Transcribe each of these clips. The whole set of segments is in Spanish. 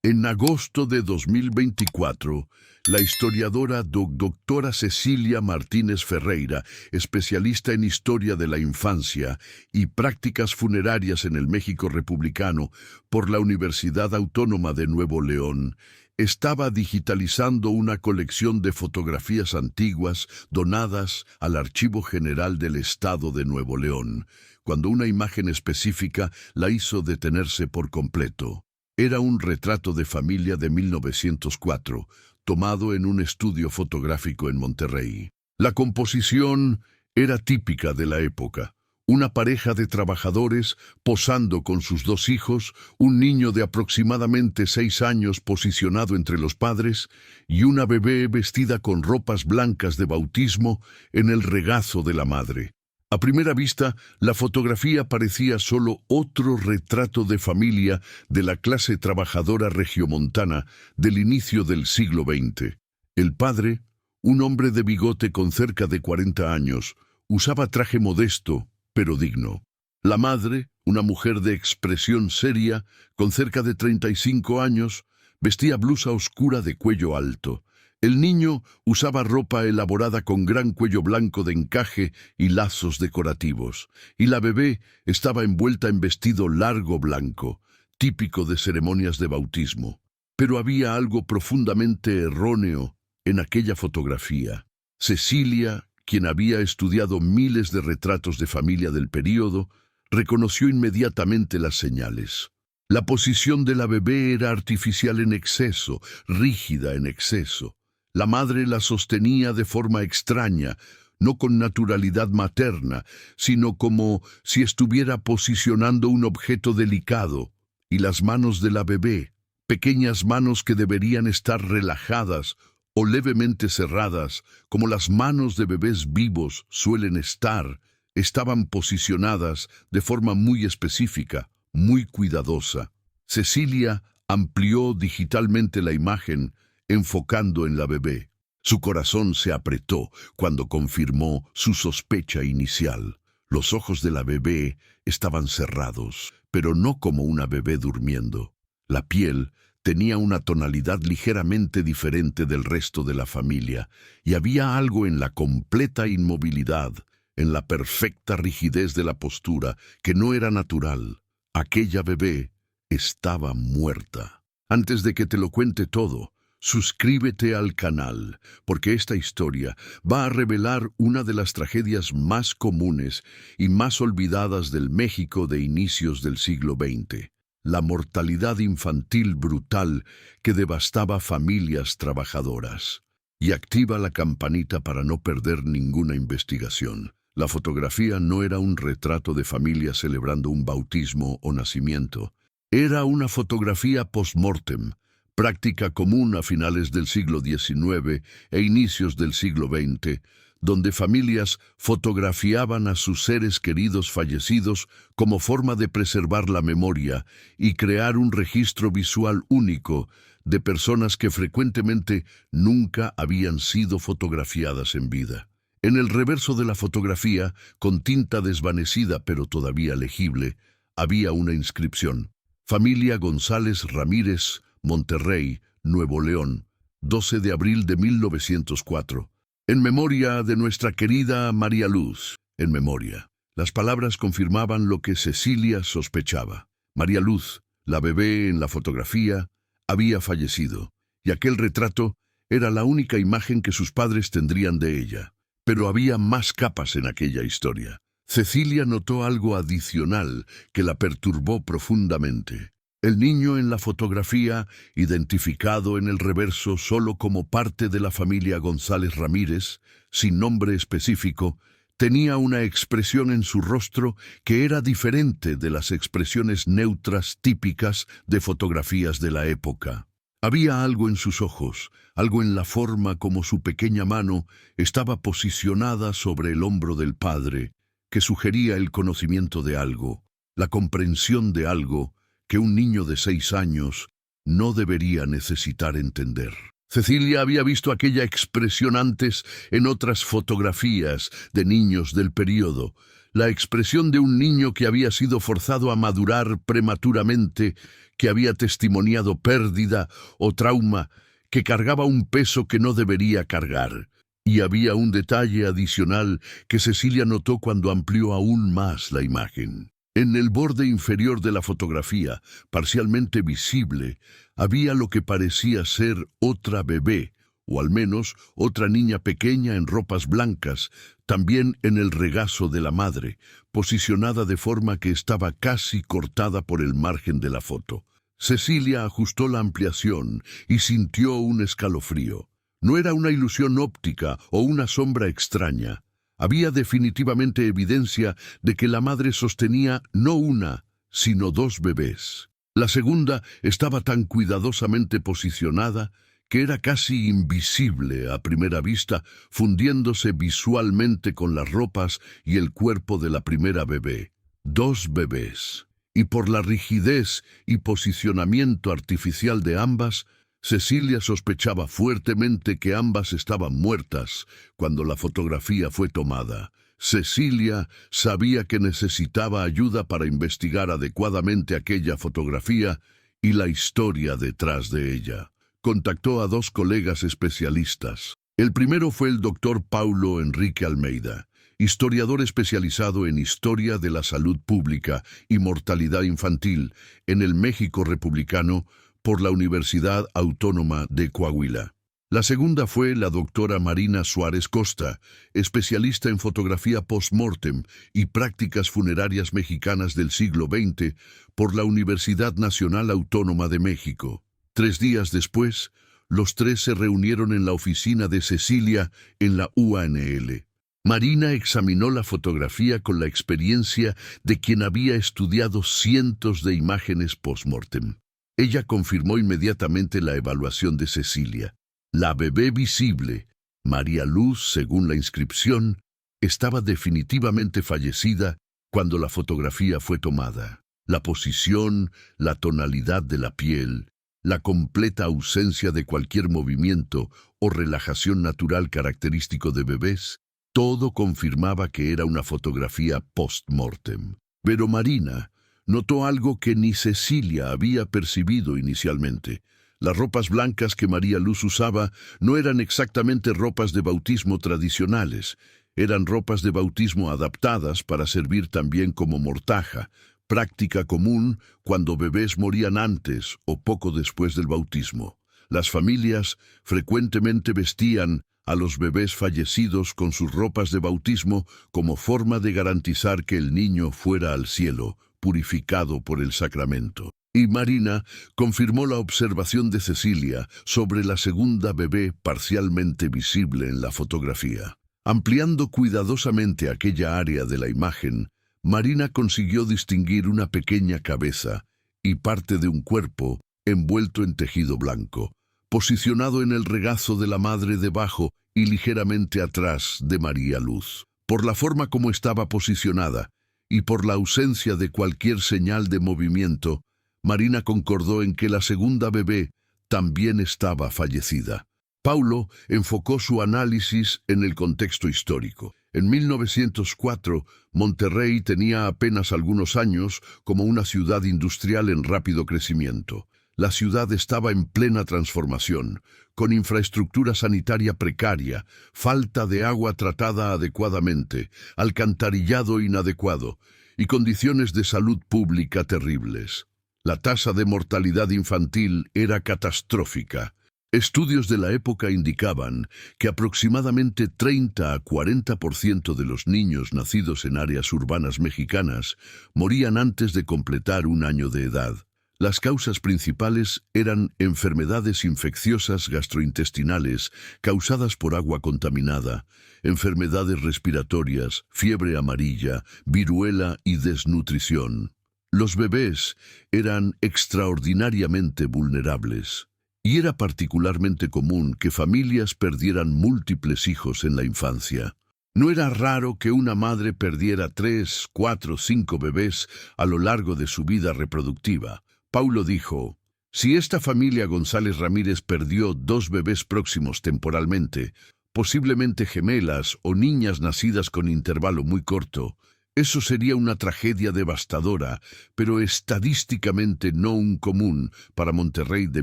En agosto de 2024, la historiadora doctora Cecilia Martínez Ferreira, especialista en historia de la infancia y prácticas funerarias en el México republicano por la Universidad Autónoma de Nuevo León, estaba digitalizando una colección de fotografías antiguas donadas al Archivo General del Estado de Nuevo León, cuando una imagen específica la hizo detenerse por completo. Era un retrato de familia de 1904, tomado en un estudio fotográfico en Monterrey. La composición era típica de la época. Una pareja de trabajadores posando con sus dos hijos, un niño de aproximadamente 6 años posicionado entre los padres y una bebé vestida con ropas blancas de bautismo en el regazo de la madre. A primera vista, la fotografía parecía solo otro retrato de familia de la clase trabajadora regiomontana del inicio del siglo XX. El padre, un hombre de bigote con cerca de 40 años, usaba traje modesto, pero digno. La madre, una mujer de expresión seria, con cerca de 35 años, vestía blusa oscura de cuello alto. El niño usaba ropa elaborada con gran cuello blanco de encaje y lazos decorativos, y la bebé estaba envuelta en vestido largo blanco, típico de ceremonias de bautismo. Pero había algo profundamente erróneo en aquella fotografía. Cecilia, quien había estudiado miles de retratos de familia del período, reconoció inmediatamente las señales. La posición de la bebé era artificial en exceso, rígida en exceso. La madre la sostenía de forma extraña, no con naturalidad materna, sino como si estuviera posicionando un objeto delicado, y las manos de la bebé, pequeñas manos que deberían estar relajadas o levemente cerradas, como las manos de bebés vivos suelen estar, estaban posicionadas de forma muy específica, muy cuidadosa. Cecilia amplió digitalmente la imagen, enfocando en la bebé. Su corazón se apretó cuando confirmó su sospecha inicial. Los ojos de la bebé estaban cerrados, pero no como una bebé durmiendo. La piel tenía una tonalidad ligeramente diferente del resto de la familia, y había algo en la completa inmovilidad, en la perfecta rigidez de la postura, que no era natural. Aquella bebé estaba muerta. Antes de que te lo cuente todo, suscríbete al canal, porque esta historia va a revelar una de las tragedias más comunes y más olvidadas del México de inicios del siglo XX. La mortalidad infantil brutal que devastaba familias trabajadoras. Y activa la campanita para no perder ninguna investigación. La fotografía no era un retrato de familia celebrando un bautismo o nacimiento. Era una fotografía post-mortem, práctica común a finales del siglo XIX e inicios del siglo XX, donde familias fotografiaban a sus seres queridos fallecidos como forma de preservar la memoria y crear un registro visual único de personas que frecuentemente nunca habían sido fotografiadas en vida. En el reverso de la fotografía, con tinta desvanecida pero todavía legible, había una inscripción: Familia González Ramírez, Monterrey, Nuevo León, 12 de abril de 1904. En memoria de nuestra querida María Luz. En memoria. Las palabras confirmaban lo que Cecilia sospechaba. María Luz, la bebé en la fotografía, había fallecido, y aquel retrato era la única imagen que sus padres tendrían de ella. Pero había más capas en aquella historia. Cecilia notó algo adicional que la perturbó profundamente. El niño en la fotografía, identificado en el reverso solo como parte de la familia González Ramírez, sin nombre específico, tenía una expresión en su rostro que era diferente de las expresiones neutras típicas de fotografías de la época. Había algo en sus ojos, algo en la forma como su pequeña mano estaba posicionada sobre el hombro del padre, que sugería el conocimiento de algo, la comprensión de algo que un niño de 6 años no debería necesitar entender. Cecilia había visto aquella expresión antes en otras fotografías de niños del período, la expresión de un niño que había sido forzado a madurar prematuramente, que había testimoniado pérdida o trauma, que cargaba un peso que no debería cargar. Y había un detalle adicional que Cecilia notó cuando amplió aún más la imagen. En el borde inferior de la fotografía, parcialmente visible, había lo que parecía ser otra bebé, o al menos otra niña pequeña en ropas blancas, también en el regazo de la madre, posicionada de forma que estaba casi cortada por el margen de la foto. Cecilia ajustó la ampliación y sintió un escalofrío. No era una ilusión óptica o una sombra extraña. Había definitivamente evidencia de que la madre sostenía no una, sino dos bebés. La segunda estaba tan cuidadosamente posicionada que era casi invisible a primera vista, fundiéndose visualmente con las ropas y el cuerpo de la primera bebé. Dos bebés. Y por la rigidez y posicionamiento artificial de ambas, Cecilia sospechaba fuertemente que ambas estaban muertas cuando la fotografía fue tomada. Cecilia sabía que necesitaba ayuda para investigar adecuadamente aquella fotografía y la historia detrás de ella. Contactó a dos colegas especialistas. El primero fue el doctor Paulo Enrique Almeida, historiador especializado en historia de la salud pública y mortalidad infantil en el México republicano por la Universidad Autónoma de Coahuila. La segunda fue la doctora Marina Suárez Costa, especialista en fotografía post-mortem y prácticas funerarias mexicanas del siglo XX por la Universidad Nacional Autónoma de México. 3 días después, los tres se reunieron en la oficina de Cecilia en la UANL. Marina examinó la fotografía con la experiencia de quien había estudiado cientos de imágenes post-mortem. Ella confirmó inmediatamente la evaluación de Cecilia. La bebé visible, María Luz, según la inscripción, estaba definitivamente fallecida cuando la fotografía fue tomada. La posición, la tonalidad de la piel, la completa ausencia de cualquier movimiento o relajación natural característico de bebés, todo confirmaba que era una fotografía post-mortem. Pero Marina notó algo que ni Cecilia había percibido inicialmente. Las ropas blancas que María Luz usaba no eran exactamente ropas de bautismo tradicionales, eran ropas de bautismo adaptadas para servir también como mortaja, práctica común cuando bebés morían antes o poco después del bautismo. Las familias frecuentemente vestían a los bebés fallecidos con sus ropas de bautismo como forma de garantizar que el niño fuera al cielo, purificado por el sacramento. Y Marina confirmó la observación de Cecilia sobre la segunda bebé parcialmente visible en la fotografía. Ampliando cuidadosamente aquella área de la imagen, Marina consiguió distinguir una pequeña cabeza y parte de un cuerpo envuelto en tejido blanco, posicionado en el regazo de la madre debajo y ligeramente atrás de María Luz. Por la forma como estaba posicionada y por la ausencia de cualquier señal de movimiento, Marina concordó en que la segunda bebé también estaba fallecida. Paulo enfocó su análisis en el contexto histórico. En 1904, Monterrey tenía apenas algunos años como una ciudad industrial en rápido crecimiento. La ciudad estaba en plena transformación, con infraestructura sanitaria precaria, falta de agua tratada adecuadamente, alcantarillado inadecuado y condiciones de salud pública terribles. La tasa de mortalidad infantil era catastrófica. Estudios de la época indicaban que aproximadamente 30 a 40% de los niños nacidos en áreas urbanas mexicanas morían antes de completar 1 año de edad. Las causas principales eran enfermedades infecciosas gastrointestinales causadas por agua contaminada, enfermedades respiratorias, fiebre amarilla, viruela y desnutrición. Los bebés eran extraordinariamente vulnerables. Y era particularmente común que familias perdieran múltiples hijos en la infancia. No era raro que una madre perdiera 3, 4, 5 bebés a lo largo de su vida reproductiva. Paulo dijo, si esta familia González Ramírez perdió 2 bebés próximos temporalmente, posiblemente gemelas o niñas nacidas con intervalo muy corto, Eso sería una tragedia devastadora, pero estadísticamente no un común para Monterrey de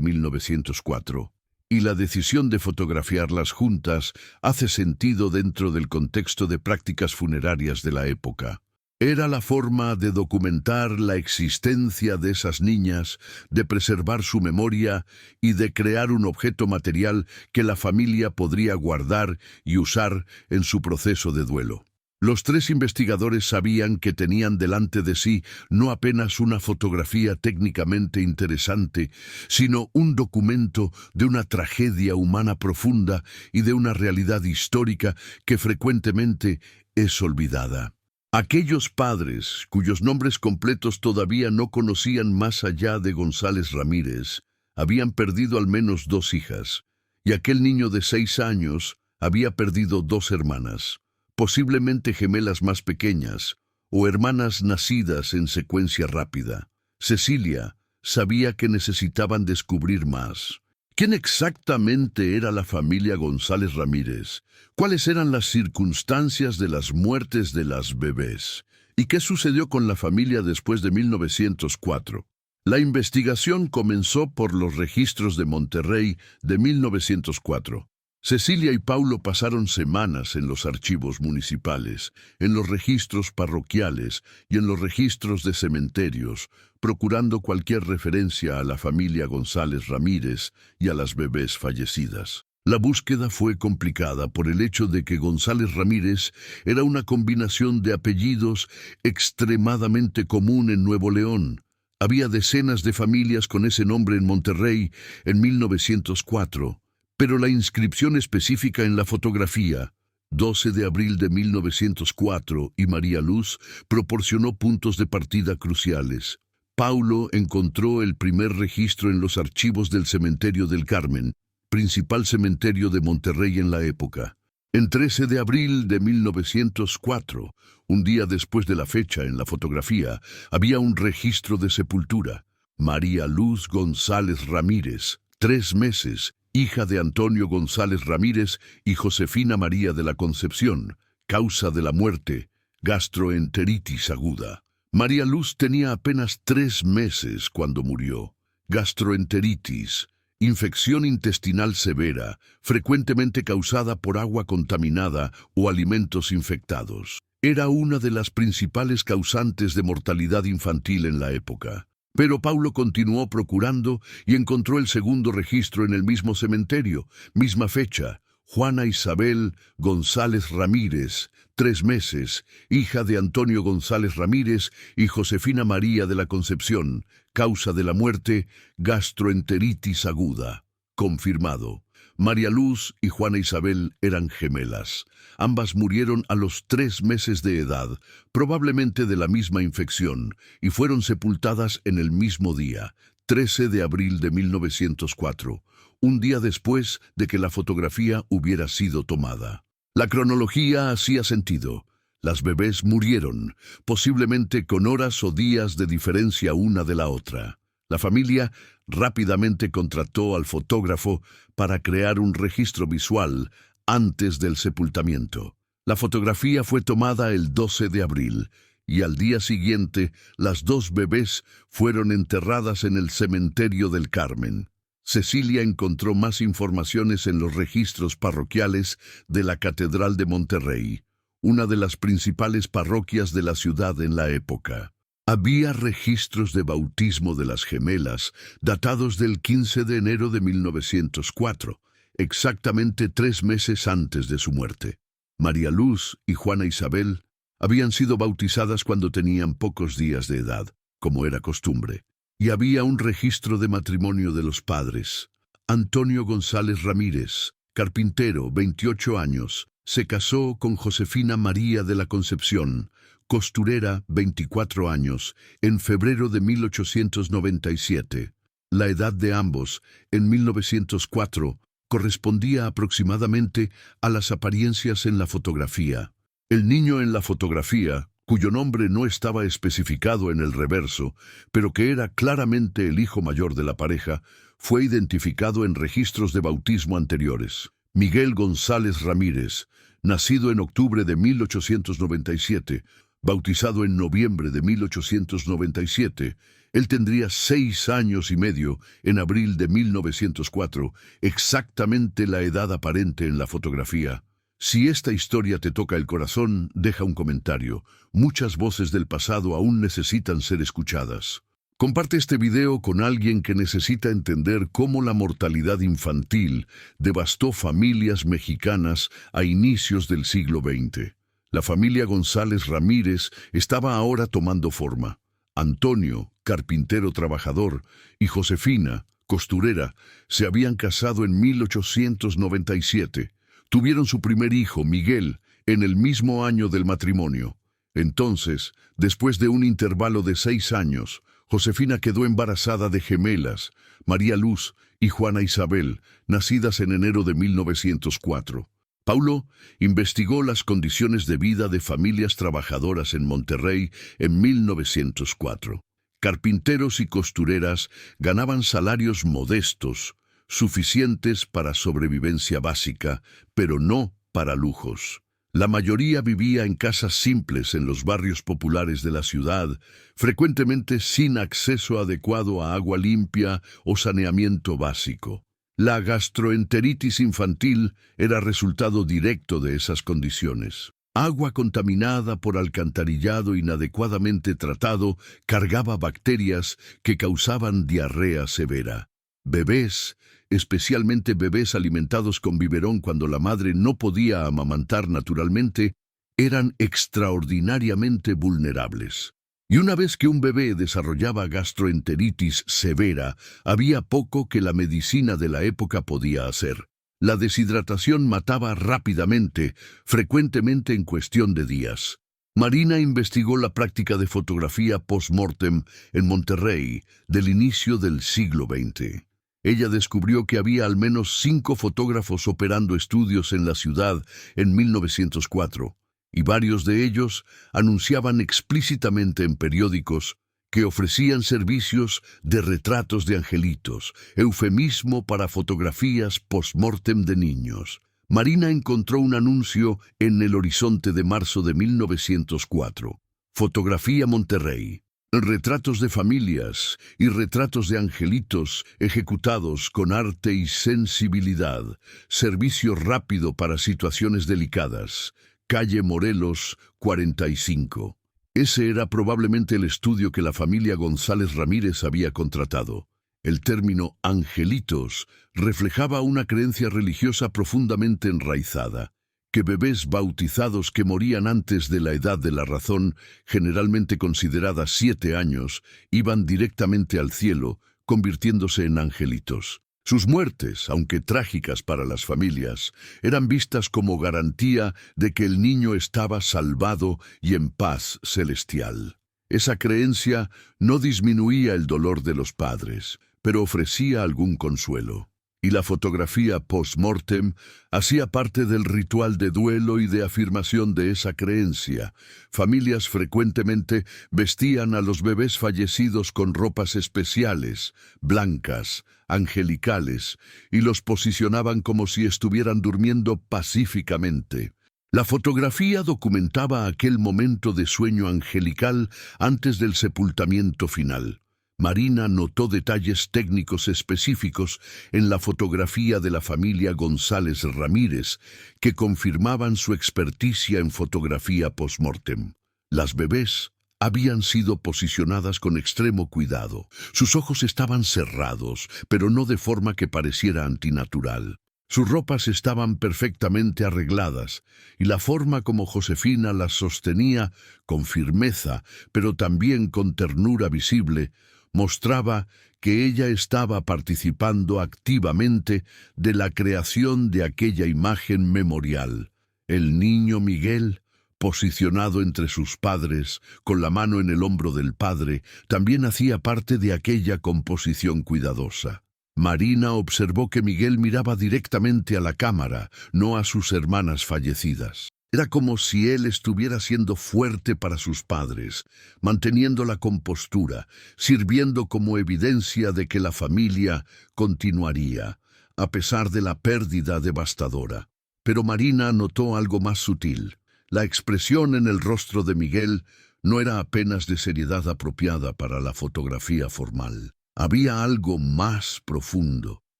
1904. Y la decisión de fotografiarlas juntas hace sentido dentro del contexto de prácticas funerarias de la época. Era la forma de documentar la existencia de esas niñas, de preservar su memoria y de crear un objeto material que la familia podría guardar y usar en su proceso de duelo. Los tres investigadores sabían que tenían delante de sí no apenas una fotografía técnicamente interesante, sino un documento de una tragedia humana profunda y de una realidad histórica que frecuentemente es olvidada. Aquellos padres, cuyos nombres completos todavía no conocían más allá de González Ramírez, habían perdido al menos 2 hijas, y aquel niño de 6 años había perdido 2 hermanas, posiblemente gemelas más pequeñas, o hermanas nacidas en secuencia rápida. Cecilia sabía que necesitaban descubrir más. ¿Quién exactamente era la familia González Ramírez? ¿Cuáles eran las circunstancias de las muertes de las bebés? ¿Y qué sucedió con la familia después de 1904? La investigación comenzó por los registros de Monterrey de 1904. Cecilia y Paulo pasaron semanas en los archivos municipales, en los registros parroquiales y en los registros de cementerios, procurando cualquier referencia a la familia González Ramírez y a las bebés fallecidas. La búsqueda fue complicada por el hecho de que González Ramírez era una combinación de apellidos extremadamente común en Nuevo León. Había decenas de familias con ese nombre en Monterrey en 1904. Pero la inscripción específica en la fotografía, 12 de abril de 1904, y María Luz, proporcionó puntos de partida cruciales. Paulo encontró el primer registro en los archivos del Cementerio del Carmen, principal cementerio de Monterrey en la época. En 13 de abril de 1904, un día después de la fecha en la fotografía, había un registro de sepultura. María Luz González Ramírez, 3 meses, hija de Antonio González Ramírez y Josefina María de la Concepción, causa de la muerte, gastroenteritis aguda. María Luz tenía apenas 3 meses cuando murió. Gastroenteritis, infección intestinal severa, frecuentemente causada por agua contaminada o alimentos infectados. Era una de las principales causantes de mortalidad infantil en la época. Pero Paulo continuó procurando y encontró el segundo registro en el mismo cementerio, misma fecha. Juana Isabel González Ramírez, 3 meses, hija de Antonio González Ramírez y Josefina María de la Concepción, causa de la muerte, gastroenteritis aguda. Confirmado. María Luz y Juana Isabel eran gemelas. Ambas murieron a los 3 meses de edad, probablemente de la misma infección, y fueron sepultadas en el mismo día, 13 de abril de 1904, un día después de que la fotografía hubiera sido tomada. La cronología hacía sentido. Las bebés murieron, posiblemente con horas o días de diferencia una de la otra. La familia rápidamente contrató al fotógrafo para crear un registro visual antes del sepultamiento. La fotografía fue tomada el 12 de abril y al día siguiente las 2 bebés fueron enterradas en el Cementerio del Carmen. Cecilia encontró más informaciones en los registros parroquiales de la Catedral de Monterrey, una de las principales parroquias de la ciudad en la época. Había registros de bautismo de las gemelas, datados del 15 de enero de 1904, exactamente 3 meses antes de su muerte. María Luz y Juana Isabel habían sido bautizadas cuando tenían pocos días de edad, como era costumbre, y había un registro de matrimonio de los padres. Antonio González Ramírez, carpintero, 28 años, se casó con Josefina María de la Concepción, costurera, 24 años, en febrero de 1897. La edad de ambos, en 1904, correspondía aproximadamente a las apariencias en la fotografía. El niño en la fotografía, cuyo nombre no estaba especificado en el reverso, pero que era claramente el hijo mayor de la pareja, fue identificado en registros de bautismo anteriores. Miguel González Ramírez, nacido en octubre de 1897, Bautizado en noviembre de 1897, él tendría 6 años y medio en abril de 1904, exactamente la edad aparente en la fotografía. Si esta historia te toca el corazón, deja un comentario. Muchas voces del pasado aún necesitan ser escuchadas. Comparte este video con alguien que necesita entender cómo la mortalidad infantil devastó familias mexicanas a inicios del siglo XX. La familia González Ramírez estaba ahora tomando forma. Antonio, carpintero trabajador, y Josefina, costurera, se habían casado en 1897. Tuvieron su primer hijo, Miguel, en el mismo año del matrimonio. Entonces, después de un intervalo de 6 años, Josefina quedó embarazada de gemelas, María Luz y Juana Isabel, nacidas en enero de 1904. Paulo investigó las condiciones de vida de familias trabajadoras en Monterrey en 1904. Carpinteros y costureras ganaban salarios modestos, suficientes para sobrevivencia básica, pero no para lujos. La mayoría vivía en casas simples en los barrios populares de la ciudad, frecuentemente sin acceso adecuado a agua limpia o saneamiento básico. La gastroenteritis infantil era resultado directo de esas condiciones. Agua contaminada por alcantarillado inadecuadamente tratado cargaba bacterias que causaban diarrea severa. Bebés, especialmente bebés alimentados con biberón cuando la madre no podía amamantar naturalmente, eran extraordinariamente vulnerables. Y una vez que un bebé desarrollaba gastroenteritis severa, había poco que la medicina de la época podía hacer. La deshidratación mataba rápidamente, frecuentemente en cuestión de días. Marina investigó la práctica de fotografía post-mortem en Monterrey del inicio del siglo XX. Ella descubrió que había al menos 5 fotógrafos operando estudios en la ciudad en 1904, y varios de ellos anunciaban explícitamente en periódicos que ofrecían servicios de retratos de angelitos, eufemismo para fotografías post-mortem de niños. Marina encontró un anuncio en El Horizonte de marzo de 1904. Fotografía Monterrey. Retratos de familias y retratos de angelitos ejecutados con arte y sensibilidad. Servicio rápido para situaciones delicadas. Calle Morelos, 45. Ese era probablemente el estudio que la familia González Ramírez había contratado. El término angelitos reflejaba una creencia religiosa profundamente enraizada, que bebés bautizados que morían antes de la edad de la razón, generalmente consideradas 7 años, iban directamente al cielo, convirtiéndose en angelitos. Sus muertes, aunque trágicas para las familias, eran vistas como garantía de que el niño estaba salvado y en paz celestial. Esa creencia no disminuía el dolor de los padres, pero ofrecía algún consuelo. Y la fotografía post-mortem hacía parte del ritual de duelo y de afirmación de esa creencia. Familias frecuentemente vestían a los bebés fallecidos con ropas especiales, blancas, angelicales, y los posicionaban como si estuvieran durmiendo pacíficamente. La fotografía documentaba aquel momento de sueño angelical antes del sepultamiento final. Marina notó detalles técnicos específicos en la fotografía de la familia González Ramírez que confirmaban su experticia en fotografía post-mortem. Las bebés habían sido posicionadas con extremo cuidado. Sus ojos estaban cerrados, pero no de forma que pareciera antinatural. Sus ropas estaban perfectamente arregladas, y la forma como Josefina las sostenía, con firmeza, pero también con ternura visible, mostraba que ella estaba participando activamente de la creación de aquella imagen memorial. El niño Miguel, posicionado entre sus padres, con la mano en el hombro del padre, también hacía parte de aquella composición cuidadosa. Marina observó que Miguel miraba directamente a la cámara, no a sus hermanas fallecidas. Era como si él estuviera siendo fuerte para sus padres, manteniendo la compostura, sirviendo como evidencia de que la familia continuaría, a pesar de la pérdida devastadora. Pero Marina notó algo más sutil. La expresión en el rostro de Miguel no era apenas de seriedad apropiada para la fotografía formal. Había algo más profundo,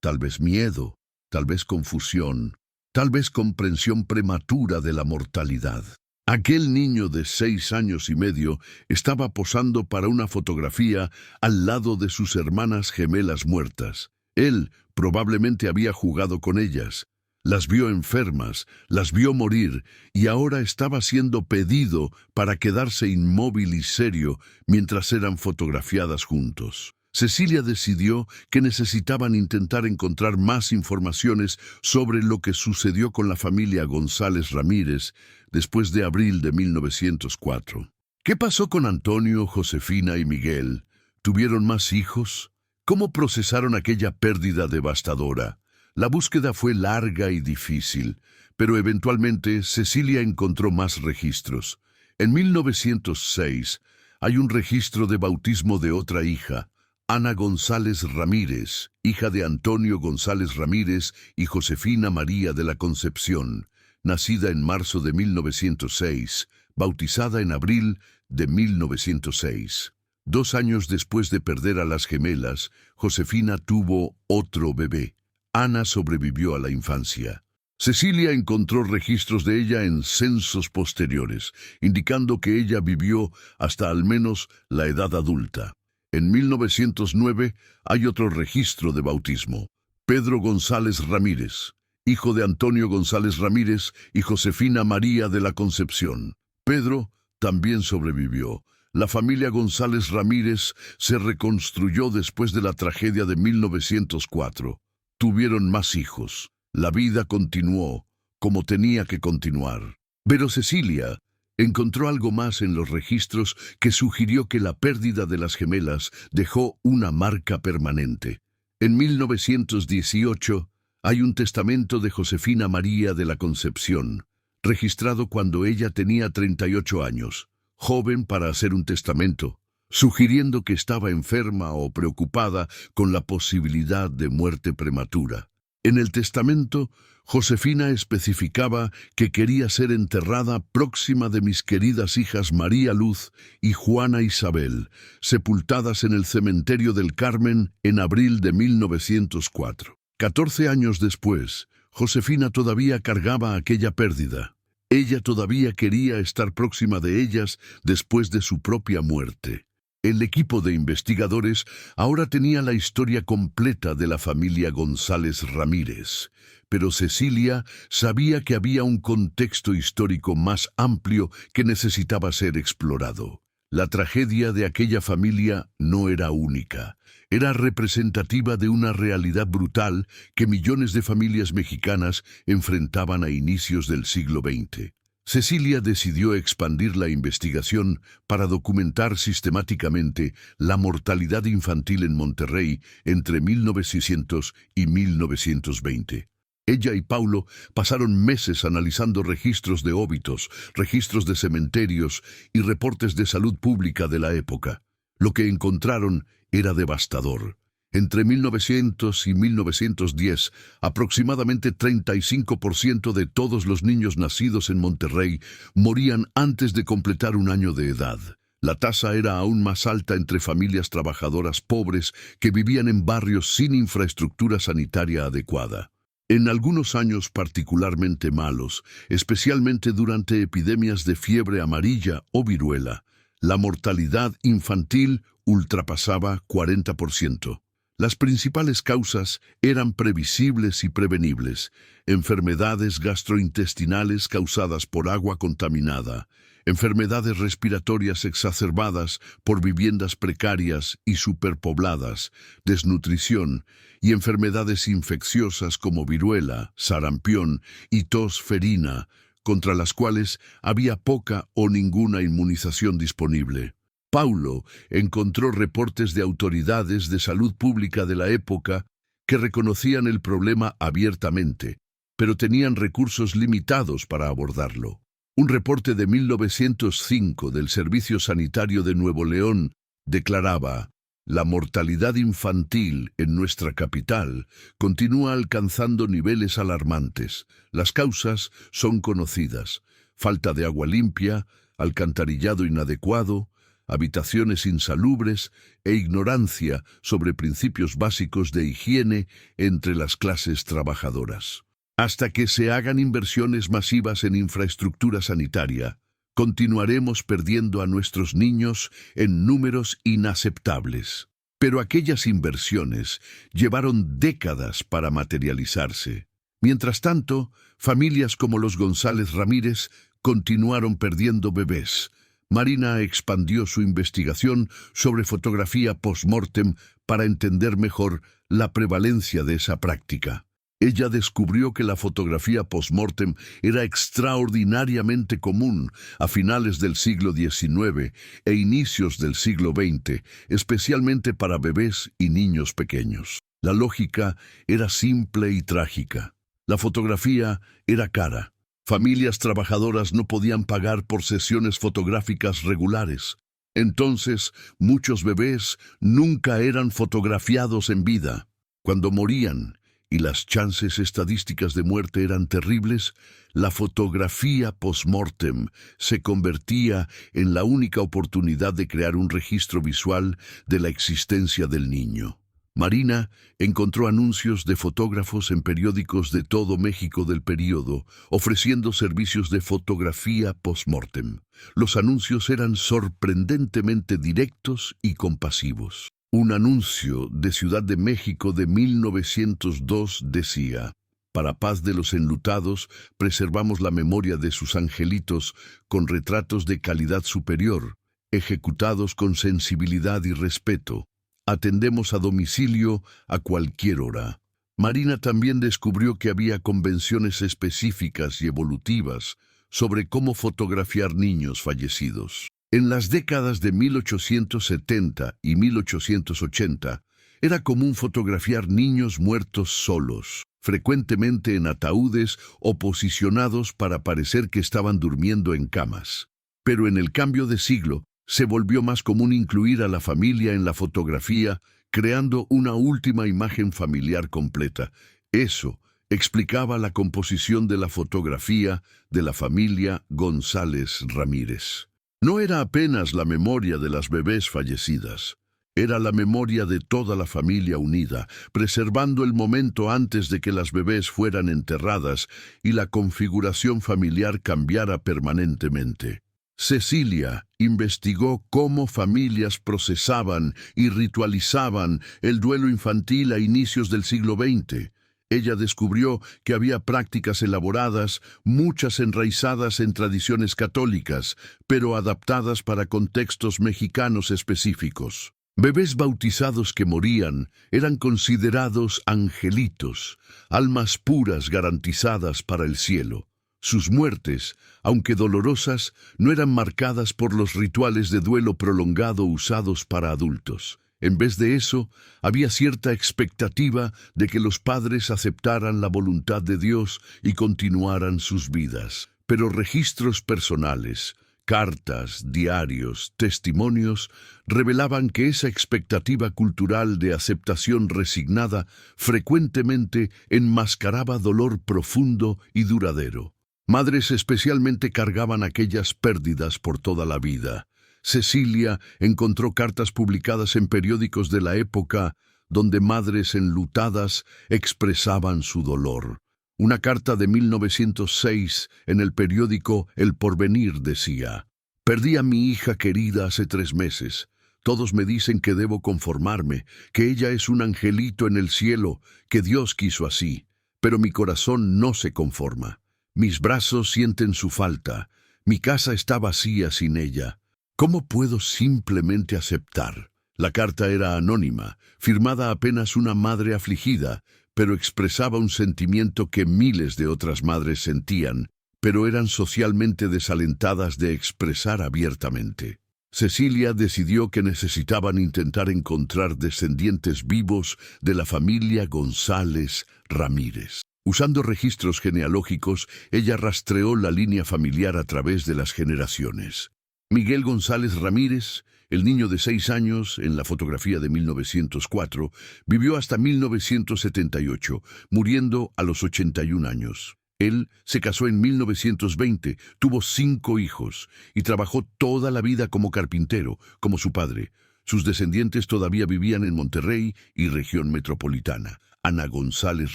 tal vez miedo, tal vez confusión, tal vez comprensión prematura de la mortalidad. Aquel niño de 6 años y medio estaba posando para una fotografía al lado de sus hermanas gemelas muertas. Él probablemente había jugado con ellas, las vio enfermas, las vio morir, y ahora estaba siendo pedido para quedarse inmóvil y serio mientras eran fotografiadas juntos. Cecilia decidió que necesitaban intentar encontrar más informaciones sobre lo que sucedió con la familia González Ramírez después de abril de 1904. ¿Qué pasó con Antonio, Josefina y Miguel? ¿Tuvieron más hijos? ¿Cómo procesaron aquella pérdida devastadora? La búsqueda fue larga y difícil, pero eventualmente Cecilia encontró más registros. En 1906 hay un registro de bautismo de otra hija, Ana González Ramírez, hija de Antonio González Ramírez y Josefina María de la Concepción, nacida en marzo de 1906, bautizada en abril de 1906. 2 años después de perder a las gemelas, Josefina tuvo otro bebé. Ana sobrevivió a la infancia. Cecilia encontró registros de ella en censos posteriores, indicando que ella vivió hasta al menos la edad adulta. En 1909 hay otro registro de bautismo. Pedro González Ramírez, hijo de Antonio González Ramírez y Josefina María de la Concepción. Pedro también sobrevivió. La familia González Ramírez se reconstruyó después de la tragedia de 1904. Tuvieron más hijos. La vida continuó como tenía que continuar. Pero Cecilia encontró algo más en los registros que sugirió que la pérdida de las gemelas dejó una marca permanente. En 1918 hay un testamento de Josefina María de la Concepción, registrado cuando ella tenía 38 años, joven para hacer un testamento, sugiriendo que estaba enferma o preocupada con la posibilidad de muerte prematura. En el testamento, Josefina especificaba que quería ser enterrada próxima de mis queridas hijas María Luz y Juana Isabel, sepultadas en el cementerio del Carmen en abril de 1904. 14 años después, Josefina todavía cargaba aquella pérdida. Ella todavía quería estar próxima de ellas después de su propia muerte. El equipo de investigadores ahora tenía la historia completa de la familia González Ramírez, pero Cecilia sabía que había un contexto histórico más amplio que necesitaba ser explorado. La tragedia de aquella familia no era única, era representativa de una realidad brutal que millones de familias mexicanas enfrentaban a inicios del siglo XX. Cecilia decidió expandir la investigación para documentar sistemáticamente la mortalidad infantil en Monterrey entre 1900 y 1920. Ella y Paulo pasaron meses analizando registros de óbitos, registros de cementerios y reportes de salud pública de la época. Lo que encontraron era devastador. Entre 1900 y 1910, aproximadamente 35% de todos los niños nacidos en Monterrey morían antes de completar un año de edad. La tasa era aún más alta entre familias trabajadoras pobres que vivían en barrios sin infraestructura sanitaria adecuada. En algunos años particularmente malos, especialmente durante epidemias de fiebre amarilla o viruela, la mortalidad infantil ultrapasaba 40%. Las principales causas eran previsibles y prevenibles: enfermedades gastrointestinales causadas por agua contaminada, enfermedades respiratorias exacerbadas por viviendas precarias y superpobladas, desnutrición y enfermedades infecciosas como viruela, sarampión y tos ferina, contra las cuales había poca o ninguna inmunización disponible. Paulo encontró reportes de autoridades de salud pública de la época que reconocían el problema abiertamente, pero tenían recursos limitados para abordarlo. Un reporte de 1905 del Servicio Sanitario de Nuevo León declaraba: la mortalidad infantil en nuestra capital continúa alcanzando niveles alarmantes. Las causas son conocidas: falta de agua limpia, alcantarillado inadecuado, habitaciones insalubres e ignorancia sobre principios básicos de higiene entre las clases trabajadoras. Hasta que se hagan inversiones masivas en infraestructura sanitaria, continuaremos perdiendo a nuestros niños en números inaceptables. Pero aquellas inversiones llevaron décadas para materializarse. Mientras tanto, familias como los González Ramírez continuaron perdiendo bebés. Marina expandió su investigación sobre fotografía post-mortem para entender mejor la prevalencia de esa práctica. Ella descubrió que la fotografía post-mortem era extraordinariamente común a finales del siglo XIX e inicios del siglo XX, especialmente para bebés y niños pequeños. La lógica era simple y trágica. La fotografía era cara. Familias trabajadoras no podían pagar por sesiones fotográficas regulares. Entonces, muchos bebés nunca eran fotografiados en vida. Cuando morían, y las chances estadísticas de muerte eran terribles, la fotografía post-mortem se convertía en la única oportunidad de crear un registro visual de la existencia del niño. Marina encontró anuncios de fotógrafos en periódicos de todo México del período, ofreciendo servicios de fotografía post-mortem. Los anuncios eran sorprendentemente directos y compasivos. Un anuncio de Ciudad de México de 1902 decía: «Para paz de los enlutados, preservamos la memoria de sus angelitos con retratos de calidad superior, ejecutados con sensibilidad y respeto. Atendemos a domicilio a cualquier hora». Marina también descubrió que había convenciones específicas y evolutivas sobre cómo fotografiar niños fallecidos. En las décadas de 1870 y 1880, era común fotografiar niños muertos solos, frecuentemente en ataúdes o posicionados para parecer que estaban durmiendo en camas. Pero en el cambio de siglo, se volvió más común incluir a la familia en la fotografía, creando una última imagen familiar completa. Eso explicaba la composición de la fotografía de la familia González Ramírez. No era apenas la memoria de las bebés fallecidas, era la memoria de toda la familia unida, preservando el momento antes de que las bebés fueran enterradas y la configuración familiar cambiara permanentemente. Cecilia investigó cómo familias procesaban y ritualizaban el duelo infantil a inicios del siglo XX. Ella descubrió que había prácticas elaboradas, muchas enraizadas en tradiciones católicas, pero adaptadas para contextos mexicanos específicos. Bebés bautizados que morían eran considerados angelitos, almas puras garantizadas para el cielo. Sus muertes, aunque dolorosas, no eran marcadas por los rituales de duelo prolongado usados para adultos. En vez de eso, había cierta expectativa de que los padres aceptaran la voluntad de Dios y continuaran sus vidas. Pero registros personales, cartas, diarios, testimonios, revelaban que esa expectativa cultural de aceptación resignada frecuentemente enmascaraba dolor profundo y duradero. Madres especialmente cargaban aquellas pérdidas por toda la vida. Cecilia encontró cartas publicadas en periódicos de la época donde madres enlutadas expresaban su dolor. Una carta de 1906 en el periódico El Porvenir decía: «Perdí a mi hija querida hace 3 meses. Todos me dicen que debo conformarme, que ella es un angelito en el cielo, que Dios quiso así. Pero mi corazón no se conforma. Mis brazos sienten su falta. Mi casa está vacía sin ella. ¿Cómo puedo simplemente aceptar?». La carta era anónima, firmada apenas una madre afligida, pero expresaba un sentimiento que miles de otras madres sentían, pero eran socialmente desalentadas de expresar abiertamente. Cecilia decidió que necesitaban intentar encontrar descendientes vivos de la familia González Ramírez. Usando registros genealógicos, ella rastreó la línea familiar a través de las generaciones. Miguel González Ramírez, el niño de 6 años, en la fotografía de 1904, vivió hasta 1978, muriendo a los 81 años. Él se casó en 1920, tuvo 5 hijos y trabajó toda la vida como carpintero, como su padre. Sus descendientes todavía vivían en Monterrey y región metropolitana. Ana González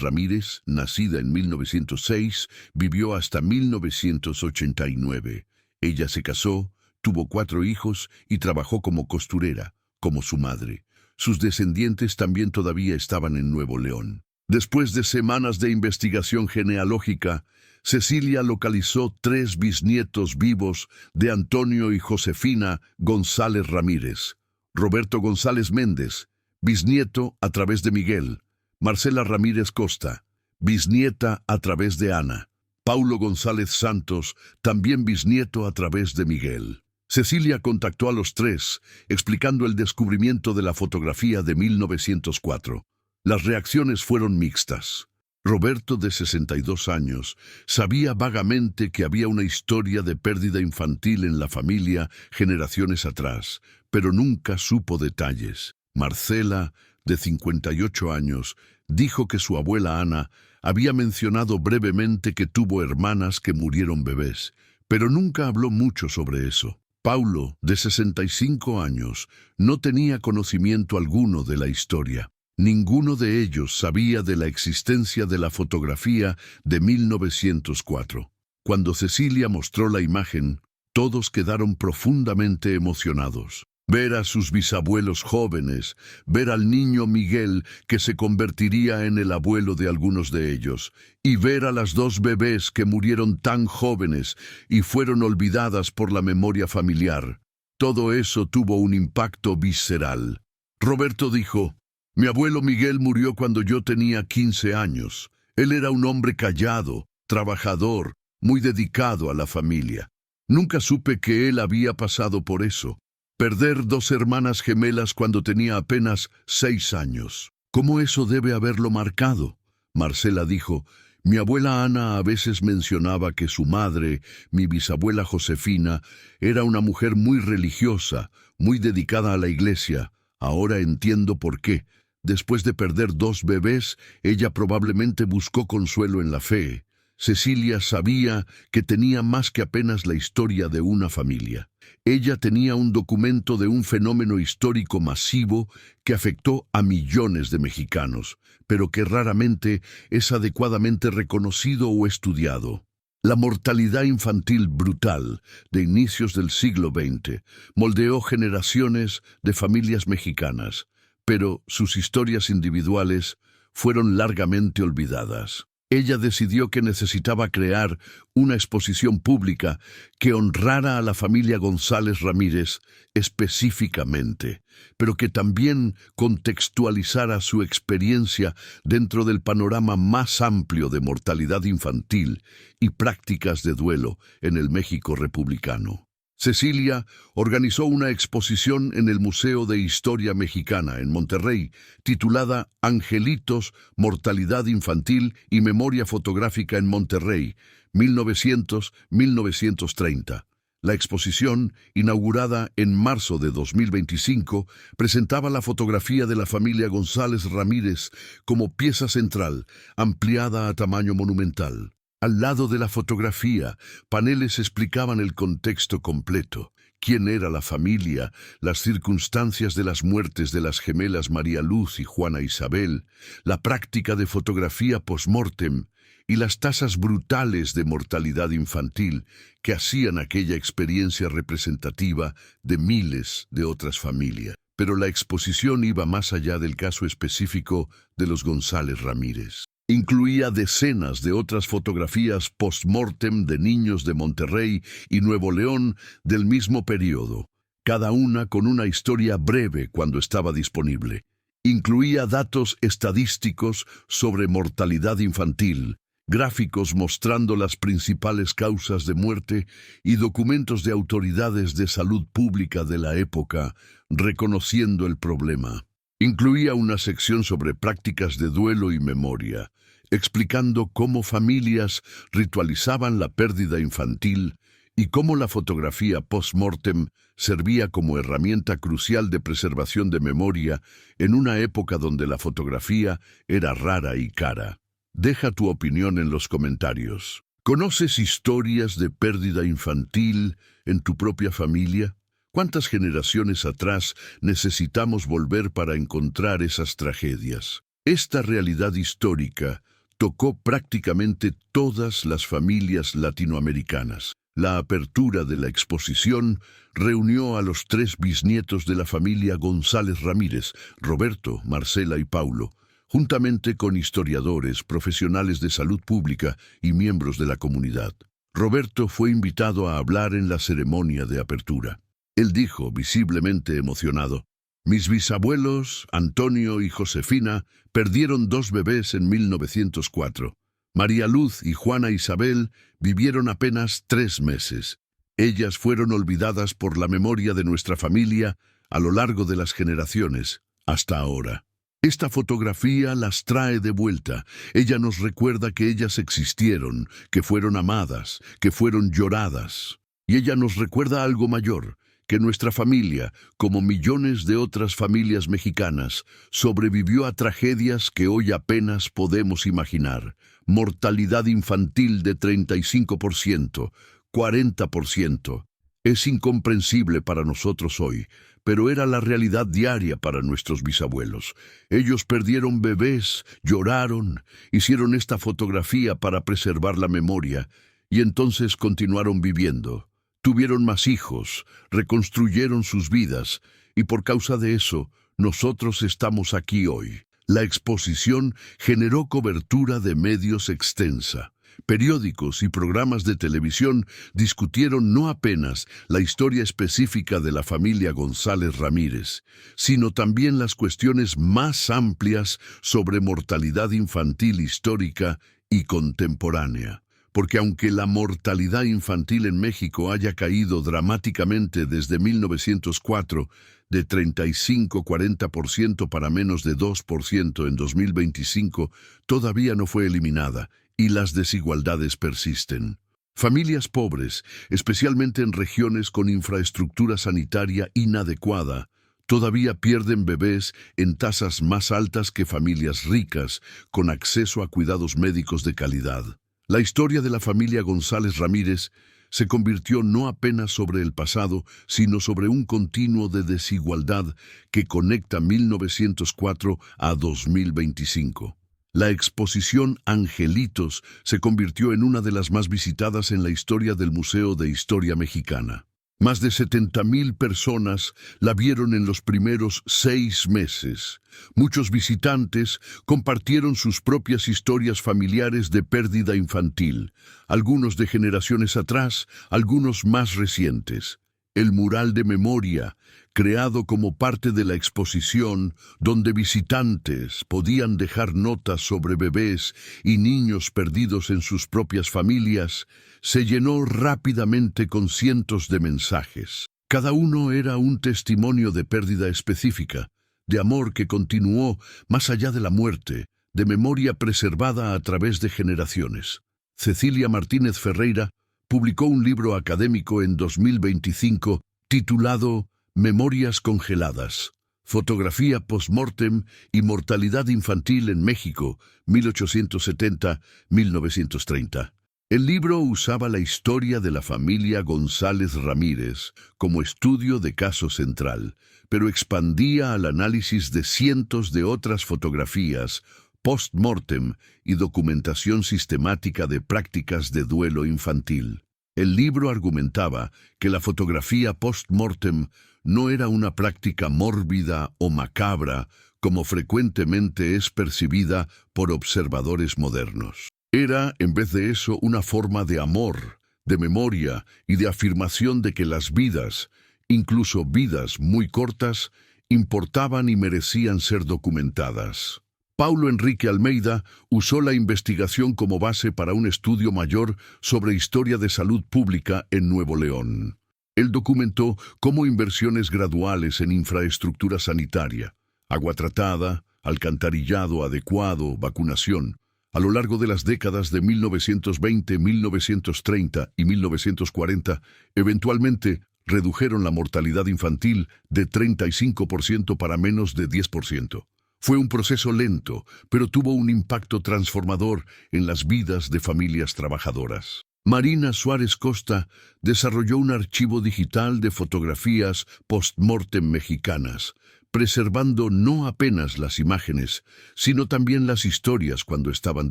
Ramírez, nacida en 1906, vivió hasta 1989. Ella se casó, tuvo 4 hijos y trabajó como costurera, como su madre. Sus descendientes también todavía estaban en Nuevo León. Después de semanas de investigación genealógica, Cecilia localizó 3 bisnietos vivos de Antonio y Josefina González Ramírez. Roberto González Méndez, bisnieto a través de Miguel. Marcela Ramírez Costa, bisnieta a través de Ana. Paulo González Santos, también bisnieto a través de Miguel. Cecilia contactó a los 3, explicando el descubrimiento de la fotografía de 1904. Las reacciones fueron mixtas. Roberto, de 62 años, sabía vagamente que había una historia de pérdida infantil en la familia generaciones atrás, pero nunca supo detalles. Marcela, de 58 años, dijo que su abuela Ana había mencionado brevemente que tuvo hermanas que murieron bebés, pero nunca habló mucho sobre eso. Paulo, de 65 años, no tenía conocimiento alguno de la historia. Ninguno de ellos sabía de la existencia de la fotografía de 1904. Cuando Cecilia mostró la imagen, todos quedaron profundamente emocionados. Ver a sus bisabuelos jóvenes, ver al niño Miguel que se convertiría en el abuelo de algunos de ellos, y ver a las 2 bebés que murieron tan jóvenes y fueron olvidadas por la memoria familiar. Todo eso tuvo un impacto visceral. Roberto dijo: «Mi abuelo Miguel murió cuando yo tenía 15 años. Él era un hombre callado, trabajador, muy dedicado a la familia. Nunca supe que él había pasado por eso. Perder 2 hermanas gemelas cuando tenía apenas 6 años. ¿Cómo eso debe haberlo marcado?». Marcela dijo: «Mi abuela Ana a veces mencionaba que su madre, mi bisabuela Josefina, era una mujer muy religiosa, muy dedicada a la iglesia. Ahora entiendo por qué. Después de perder 2 bebés, ella probablemente buscó consuelo en la fe». Cecilia sabía que tenía más que apenas la historia de una familia. Ella tenía un documento de un fenómeno histórico masivo que afectó a millones de mexicanos, pero que raramente es adecuadamente reconocido o estudiado. La mortalidad infantil brutal de inicios del siglo XX moldeó generaciones de familias mexicanas, pero sus historias individuales fueron largamente olvidadas. Ella decidió que necesitaba crear una exposición pública que honrara a la familia González Ramírez específicamente, pero que también contextualizara su experiencia dentro del panorama más amplio de mortalidad infantil y prácticas de duelo en el México republicano. Cecilia organizó una exposición en el Museo de Historia Mexicana en Monterrey, titulada Angelitos, Mortalidad Infantil y Memoria Fotográfica en Monterrey, 1900-1930. La exposición, inaugurada en marzo de 2025, presentaba la fotografía de la familia González Ramírez como pieza central, ampliada a tamaño monumental. Al lado de la fotografía, paneles explicaban el contexto completo: quién era la familia, las circunstancias de las muertes de las gemelas María Luz y Juana Isabel, la práctica de fotografía post-mortem y las tasas brutales de mortalidad infantil que hacían aquella experiencia representativa de miles de otras familias. Pero la exposición iba más allá del caso específico de los González Ramírez. Incluía decenas de otras fotografías post-mortem de niños de Monterrey y Nuevo León del mismo periodo, cada una con una historia breve cuando estaba disponible. Incluía datos estadísticos sobre mortalidad infantil, gráficos mostrando las principales causas de muerte y documentos de autoridades de salud pública de la época reconociendo el problema. Incluía una sección sobre prácticas de duelo y memoria, explicando cómo familias ritualizaban la pérdida infantil y cómo la fotografía post-mortem servía como herramienta crucial de preservación de memoria en una época donde la fotografía era rara y cara. Deja tu opinión en los comentarios. ¿Conoces historias de pérdida infantil en tu propia familia? ¿Cuántas generaciones atrás necesitamos volver para encontrar esas tragedias? Esta realidad histórica tocó prácticamente todas las familias latinoamericanas. La apertura de la exposición reunió a los 3 bisnietos de la familia González Ramírez, Roberto, Marcela y Paulo, juntamente con historiadores, profesionales de salud pública y miembros de la comunidad. Roberto fue invitado a hablar en la ceremonia de apertura. Él dijo, visiblemente emocionado: «Mis bisabuelos, Antonio y Josefina, perdieron 2 bebés en 1904. María Luz y Juana Isabel vivieron apenas 3 meses. Ellas fueron olvidadas por la memoria de nuestra familia a lo largo de las generaciones, hasta ahora. Esta fotografía las trae de vuelta. Ella nos recuerda que ellas existieron, que fueron amadas, que fueron lloradas. Y ella nos recuerda algo mayor, que nuestra familia, como millones de otras familias mexicanas, sobrevivió a tragedias que hoy apenas podemos imaginar. Mortalidad infantil de 35%, 40%. Es incomprensible para nosotros hoy, pero era la realidad diaria para nuestros bisabuelos. Ellos perdieron bebés, lloraron, hicieron esta fotografía para preservar la memoria, y entonces continuaron viviendo. Tuvieron más hijos, reconstruyeron sus vidas, y por causa de eso, nosotros estamos aquí hoy. La exposición generó cobertura de medios extensa. Periódicos y programas de televisión discutieron no apenas la historia específica de la familia González Ramírez, sino también las cuestiones más amplias sobre mortalidad infantil histórica y contemporánea. Porque aunque la mortalidad infantil en México haya caído dramáticamente desde 1904, de 35-40% para menos de 2% en 2025, todavía no fue eliminada, y las desigualdades persisten. Familias pobres, especialmente en regiones con infraestructura sanitaria inadecuada, todavía pierden bebés en tasas más altas que familias ricas, con acceso a cuidados médicos de calidad. La historia de la familia González Ramírez se convirtió no apenas sobre el pasado, sino sobre un continuo de desigualdad que conecta 1904 a 2025. La exposición Angelitos se convirtió en una de las más visitadas en la historia del Museo de Historia Mexicana. Más de 70,000 personas la vieron en los primeros 6 meses. Muchos visitantes compartieron sus propias historias familiares de pérdida infantil, algunos de generaciones atrás, algunos más recientes. El mural de memoria, creado como parte de la exposición, donde visitantes podían dejar notas sobre bebés y niños perdidos en sus propias familias, se llenó rápidamente con cientos de mensajes. Cada uno era un testimonio de pérdida específica, de amor que continuó más allá de la muerte, de memoria preservada a través de generaciones. Cecilia Martínez Ferreira publicó un libro académico en 2025 titulado Memorias congeladas, fotografía post-mortem y mortalidad infantil en México, 1870-1930. El libro usaba la historia de la familia González Ramírez como estudio de caso central, pero expandía al análisis de cientos de otras fotografías, post-mortem y documentación sistemática de prácticas de duelo infantil. El libro argumentaba que la fotografía post-mortem no era una práctica mórbida o macabra como frecuentemente es percibida por observadores modernos. Era, en vez de eso, una forma de amor, de memoria y de afirmación de que las vidas, incluso vidas muy cortas, importaban y merecían ser documentadas. Paulo Enrique Almeida usó la investigación como base para un estudio mayor sobre historia de salud pública en Nuevo León. Él documentó cómo inversiones graduales en infraestructura sanitaria, agua tratada, alcantarillado adecuado, vacunación, a lo largo de las décadas de 1920, 1930 y 1940, eventualmente redujeron la mortalidad infantil de 35% para menos de 10%. Fue un proceso lento, pero tuvo un impacto transformador en las vidas de familias trabajadoras. Marina Suárez Costa desarrolló un archivo digital de fotografías post-mortem mexicanas, preservando no apenas las imágenes, sino también las historias cuando estaban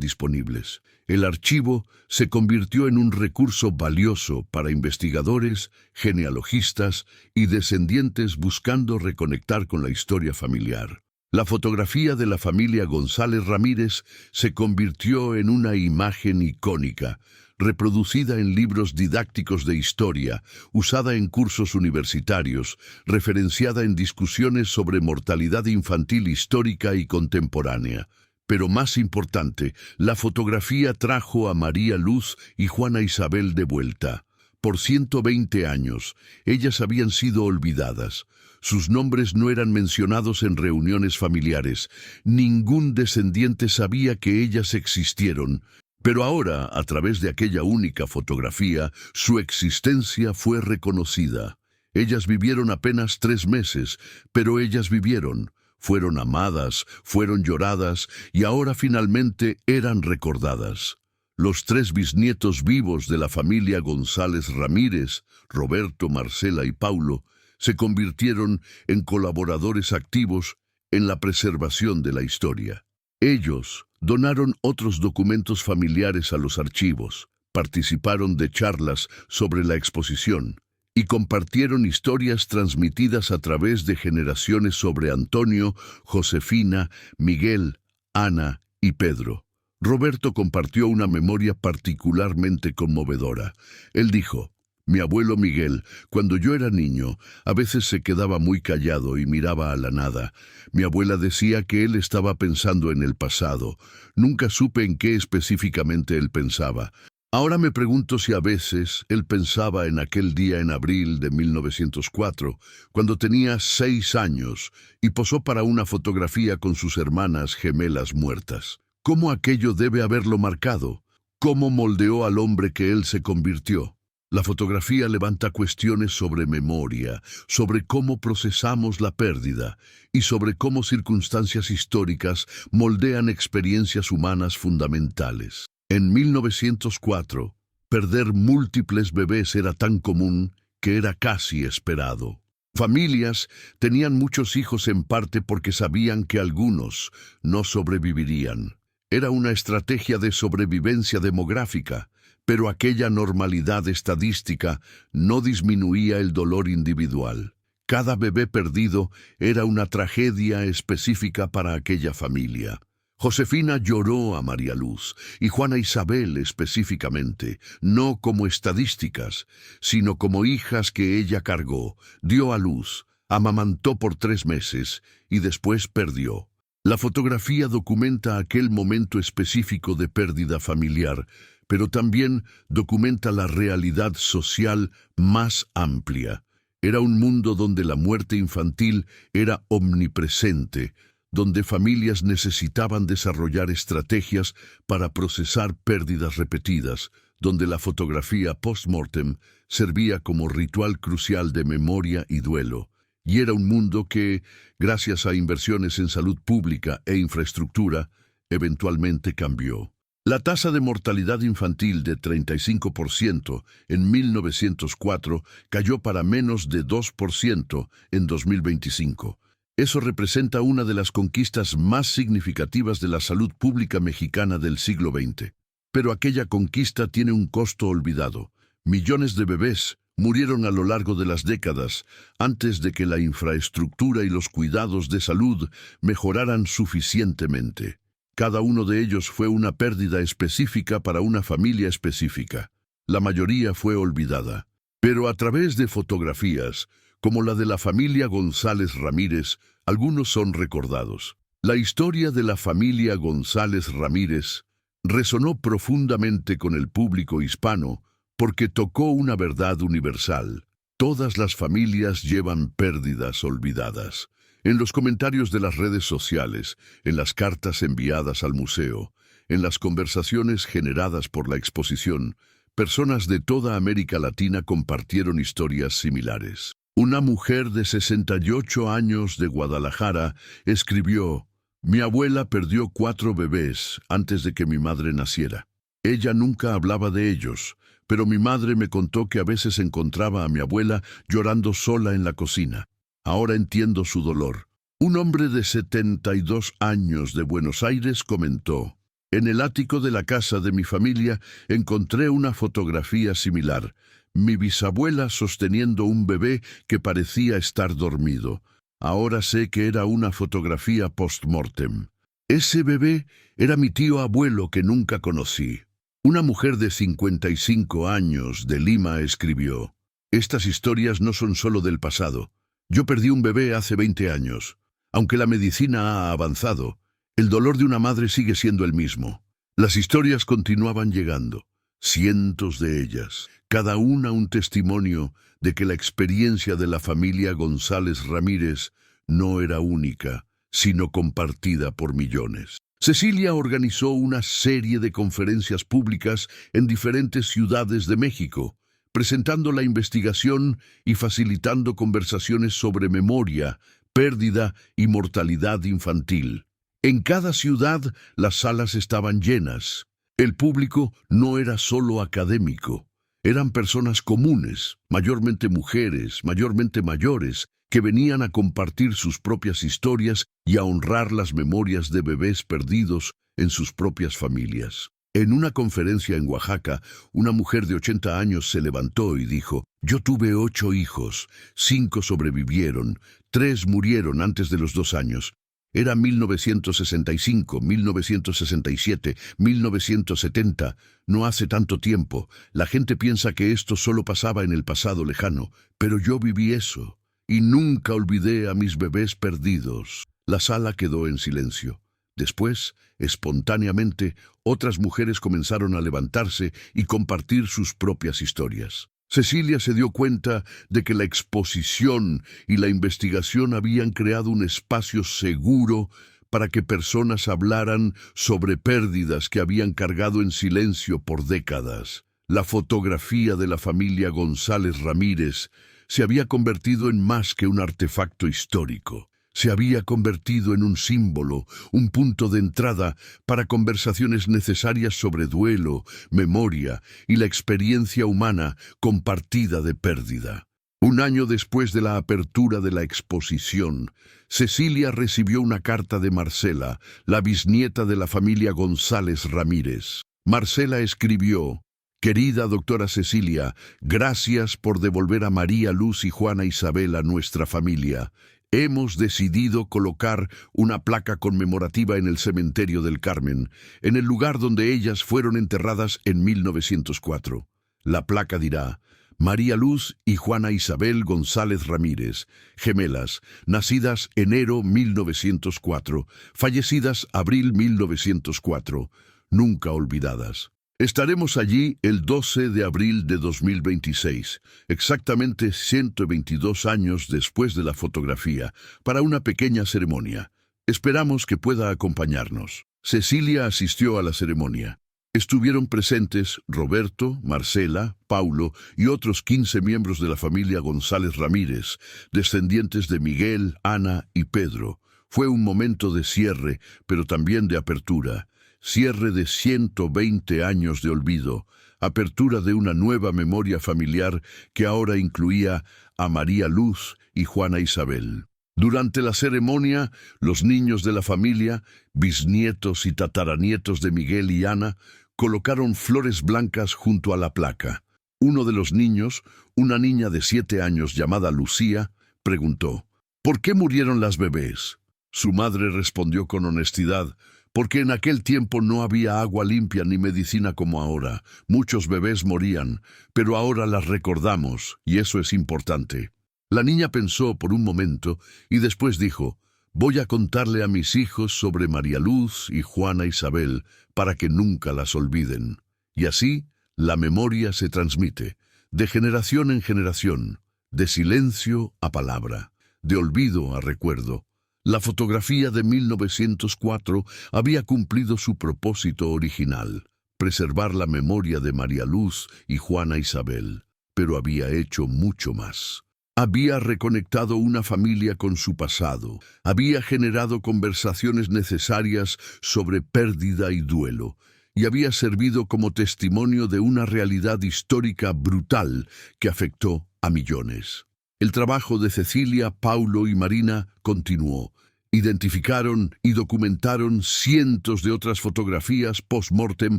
disponibles. El archivo se convirtió en un recurso valioso para investigadores, genealogistas y descendientes buscando reconectar con la historia familiar. La fotografía de la familia González Ramírez se convirtió en una imagen icónica, reproducida en libros didácticos de historia, usada en cursos universitarios, referenciada en discusiones sobre mortalidad infantil histórica y contemporánea. Pero más importante, la fotografía trajo a María Luz y Juana Isabel de vuelta. Por 120 años, ellas habían sido olvidadas. Sus nombres no eran mencionados en reuniones familiares. Ningún descendiente sabía que ellas existieron. Pero ahora, a través de aquella única fotografía, su existencia fue reconocida. Ellas vivieron apenas 3 meses, pero ellas vivieron. Fueron amadas, fueron lloradas y ahora finalmente eran recordadas. Los 3 bisnietos vivos de la familia González Ramírez, Roberto, Marcela y Paulo, se convirtieron en colaboradores activos en la preservación de la historia. Ellos donaron otros documentos familiares a los archivos, participaron de charlas sobre la exposición y compartieron historias transmitidas a través de generaciones sobre Antonio, Josefina, Miguel, Ana y Pedro. Roberto compartió una memoria particularmente conmovedora. Él dijo: mi abuelo Miguel, cuando yo era niño, a veces se quedaba muy callado y miraba a la nada. Mi abuela decía que él estaba pensando en el pasado. Nunca supe en qué específicamente él pensaba. Ahora me pregunto si a veces él pensaba en aquel día en abril de 1904, cuando tenía 6 años y posó para una fotografía con sus hermanas gemelas muertas. ¿Cómo aquello debe haberlo marcado? ¿Cómo moldeó al hombre que él se convirtió? La fotografía levanta cuestiones sobre memoria, sobre cómo procesamos la pérdida y sobre cómo circunstancias históricas moldean experiencias humanas fundamentales. En 1904, perder múltiples bebés era tan común que era casi esperado. Familias tenían muchos hijos en parte porque sabían que algunos no sobrevivirían. Era una estrategia de sobrevivencia demográfica. Pero aquella normalidad estadística no disminuía el dolor individual. Cada bebé perdido era una tragedia específica para aquella familia. Josefina lloró a María Luz y Juana Isabel específicamente, no como estadísticas, sino como hijas que ella cargó, dio a luz, amamantó por 3 meses y después perdió. La fotografía documenta aquel momento específico de pérdida familiar, pero también documenta la realidad social más amplia. Era un mundo donde la muerte infantil era omnipresente, donde familias necesitaban desarrollar estrategias para procesar pérdidas repetidas, donde la fotografía post-mortem servía como ritual crucial de memoria y duelo. Y era un mundo que, gracias a inversiones en salud pública e infraestructura, eventualmente cambió. La tasa de mortalidad infantil de 35% en 1904 cayó para menos de 2% en 2025. Eso representa una de las conquistas más significativas de la salud pública mexicana del siglo XX. Pero aquella conquista tiene un costo olvidado. Millones de bebés murieron a lo largo de las décadas antes de que la infraestructura y los cuidados de salud mejoraran suficientemente. Cada uno de ellos fue una pérdida específica para una familia específica. La mayoría fue olvidada. Pero a través de fotografías, como la de la familia González Ramírez, algunos son recordados. La historia de la familia González Ramírez resonó profundamente con el público hispano porque tocó una verdad universal. Todas las familias llevan pérdidas olvidadas. En los comentarios de las redes sociales, en las cartas enviadas al museo, en las conversaciones generadas por la exposición, personas de toda América Latina compartieron historias similares. Una mujer de 68 años de Guadalajara escribió: Mi abuela perdió 4 bebés antes de que mi madre naciera. Ella nunca hablaba de ellos, pero mi madre me contó que a veces encontraba a mi abuela llorando sola en la cocina. Ahora entiendo su dolor. Un hombre de 72 años de Buenos Aires comentó: en el ático de la casa de mi familia encontré una fotografía similar. Mi bisabuela sosteniendo un bebé que parecía estar dormido. Ahora sé que era una fotografía post-mortem. Ese bebé era mi tío abuelo que nunca conocí. Una mujer de 55 años de Lima escribió: estas historias no son solo del pasado. Yo perdí un bebé hace 20 años. Aunque la medicina ha avanzado, el dolor de una madre sigue siendo el mismo. Las historias continuaban llegando, cientos de ellas, cada una un testimonio de que la experiencia de la familia González Ramírez no era única, sino compartida por millones. Cecilia organizó una serie de conferencias públicas en diferentes ciudades de México, presentando la investigación y facilitando conversaciones sobre memoria, pérdida y mortalidad infantil. En cada ciudad las salas estaban llenas. El público no era solo académico. Eran personas comunes, mayormente mujeres, mayormente mayores, que venían a compartir sus propias historias y a honrar las memorias de bebés perdidos en sus propias familias. En una conferencia en Oaxaca, una mujer de 80 años se levantó y dijo: yo tuve 8 hijos, 5 sobrevivieron, 3 murieron antes de los 2 años. Era 1965, 1967, 1970, no hace tanto tiempo. La gente piensa que esto solo pasaba en el pasado lejano, pero yo viví eso, y nunca olvidé a mis bebés perdidos. La sala quedó en silencio. Después, espontáneamente, otras mujeres comenzaron a levantarse y compartir sus propias historias. Cecilia se dio cuenta de que la exposición y la investigación habían creado un espacio seguro para que personas hablaran sobre pérdidas que habían cargado en silencio por décadas. La fotografía de la familia González Ramírez se había convertido en más que un artefacto histórico. Se había convertido en un símbolo, un punto de entrada para conversaciones necesarias sobre duelo, memoria y la experiencia humana compartida de pérdida. Un año después de la apertura de la exposición, Cecilia recibió una carta de Marcela, la bisnieta de la familia González Ramírez. Marcela escribió: querida doctora Cecilia, gracias por devolver a María Luz y Juana Isabel a nuestra familia. Hemos decidido colocar una placa conmemorativa en el cementerio del Carmen, en el lugar donde ellas fueron enterradas en 1904. La placa dirá: María Luz y Juana Isabel González Ramírez, gemelas, nacidas enero 1904, fallecidas abril 1904, nunca olvidadas. Estaremos allí el 12 de abril de 2026, exactamente 122 años después de la fotografía, para una pequeña ceremonia. Esperamos que pueda acompañarnos. Cecilia asistió a la ceremonia. Estuvieron presentes Roberto, Marcela, Paulo y otros 15 miembros de la familia González Ramírez, descendientes de Miguel, Ana y Pedro. Fue un momento de cierre, pero también de apertura. Cierre de 120 años de olvido, apertura de una nueva memoria familiar que ahora incluía a María Luz y Juana Isabel. Durante la ceremonia, los niños de la familia, bisnietos y tataranietos de Miguel y Ana, colocaron flores blancas junto a la placa. Uno de los niños, una niña de 7 años llamada Lucía, preguntó: ¿por qué murieron las bebés? Su madre respondió con honestidad: porque en aquel tiempo no había agua limpia ni medicina como ahora. Muchos bebés morían, pero ahora las recordamos, y eso es importante. La niña pensó por un momento y después dijo: voy a contarle a mis hijos sobre María Luz y Juana Isabel para que nunca las olviden. Y así, la memoria se transmite, de generación en generación, de silencio a palabra, de olvido a recuerdo. La fotografía de 1904 había cumplido su propósito original, preservar la memoria de María Luz y Juana Isabel, pero había hecho mucho más. Había reconectado una familia con su pasado, había generado conversaciones necesarias sobre pérdida y duelo, y había servido como testimonio de una realidad histórica brutal que afectó a millones. El trabajo de Cecilia, Paulo y Marina continuó. Identificaron y documentaron cientos de otras fotografías post-mortem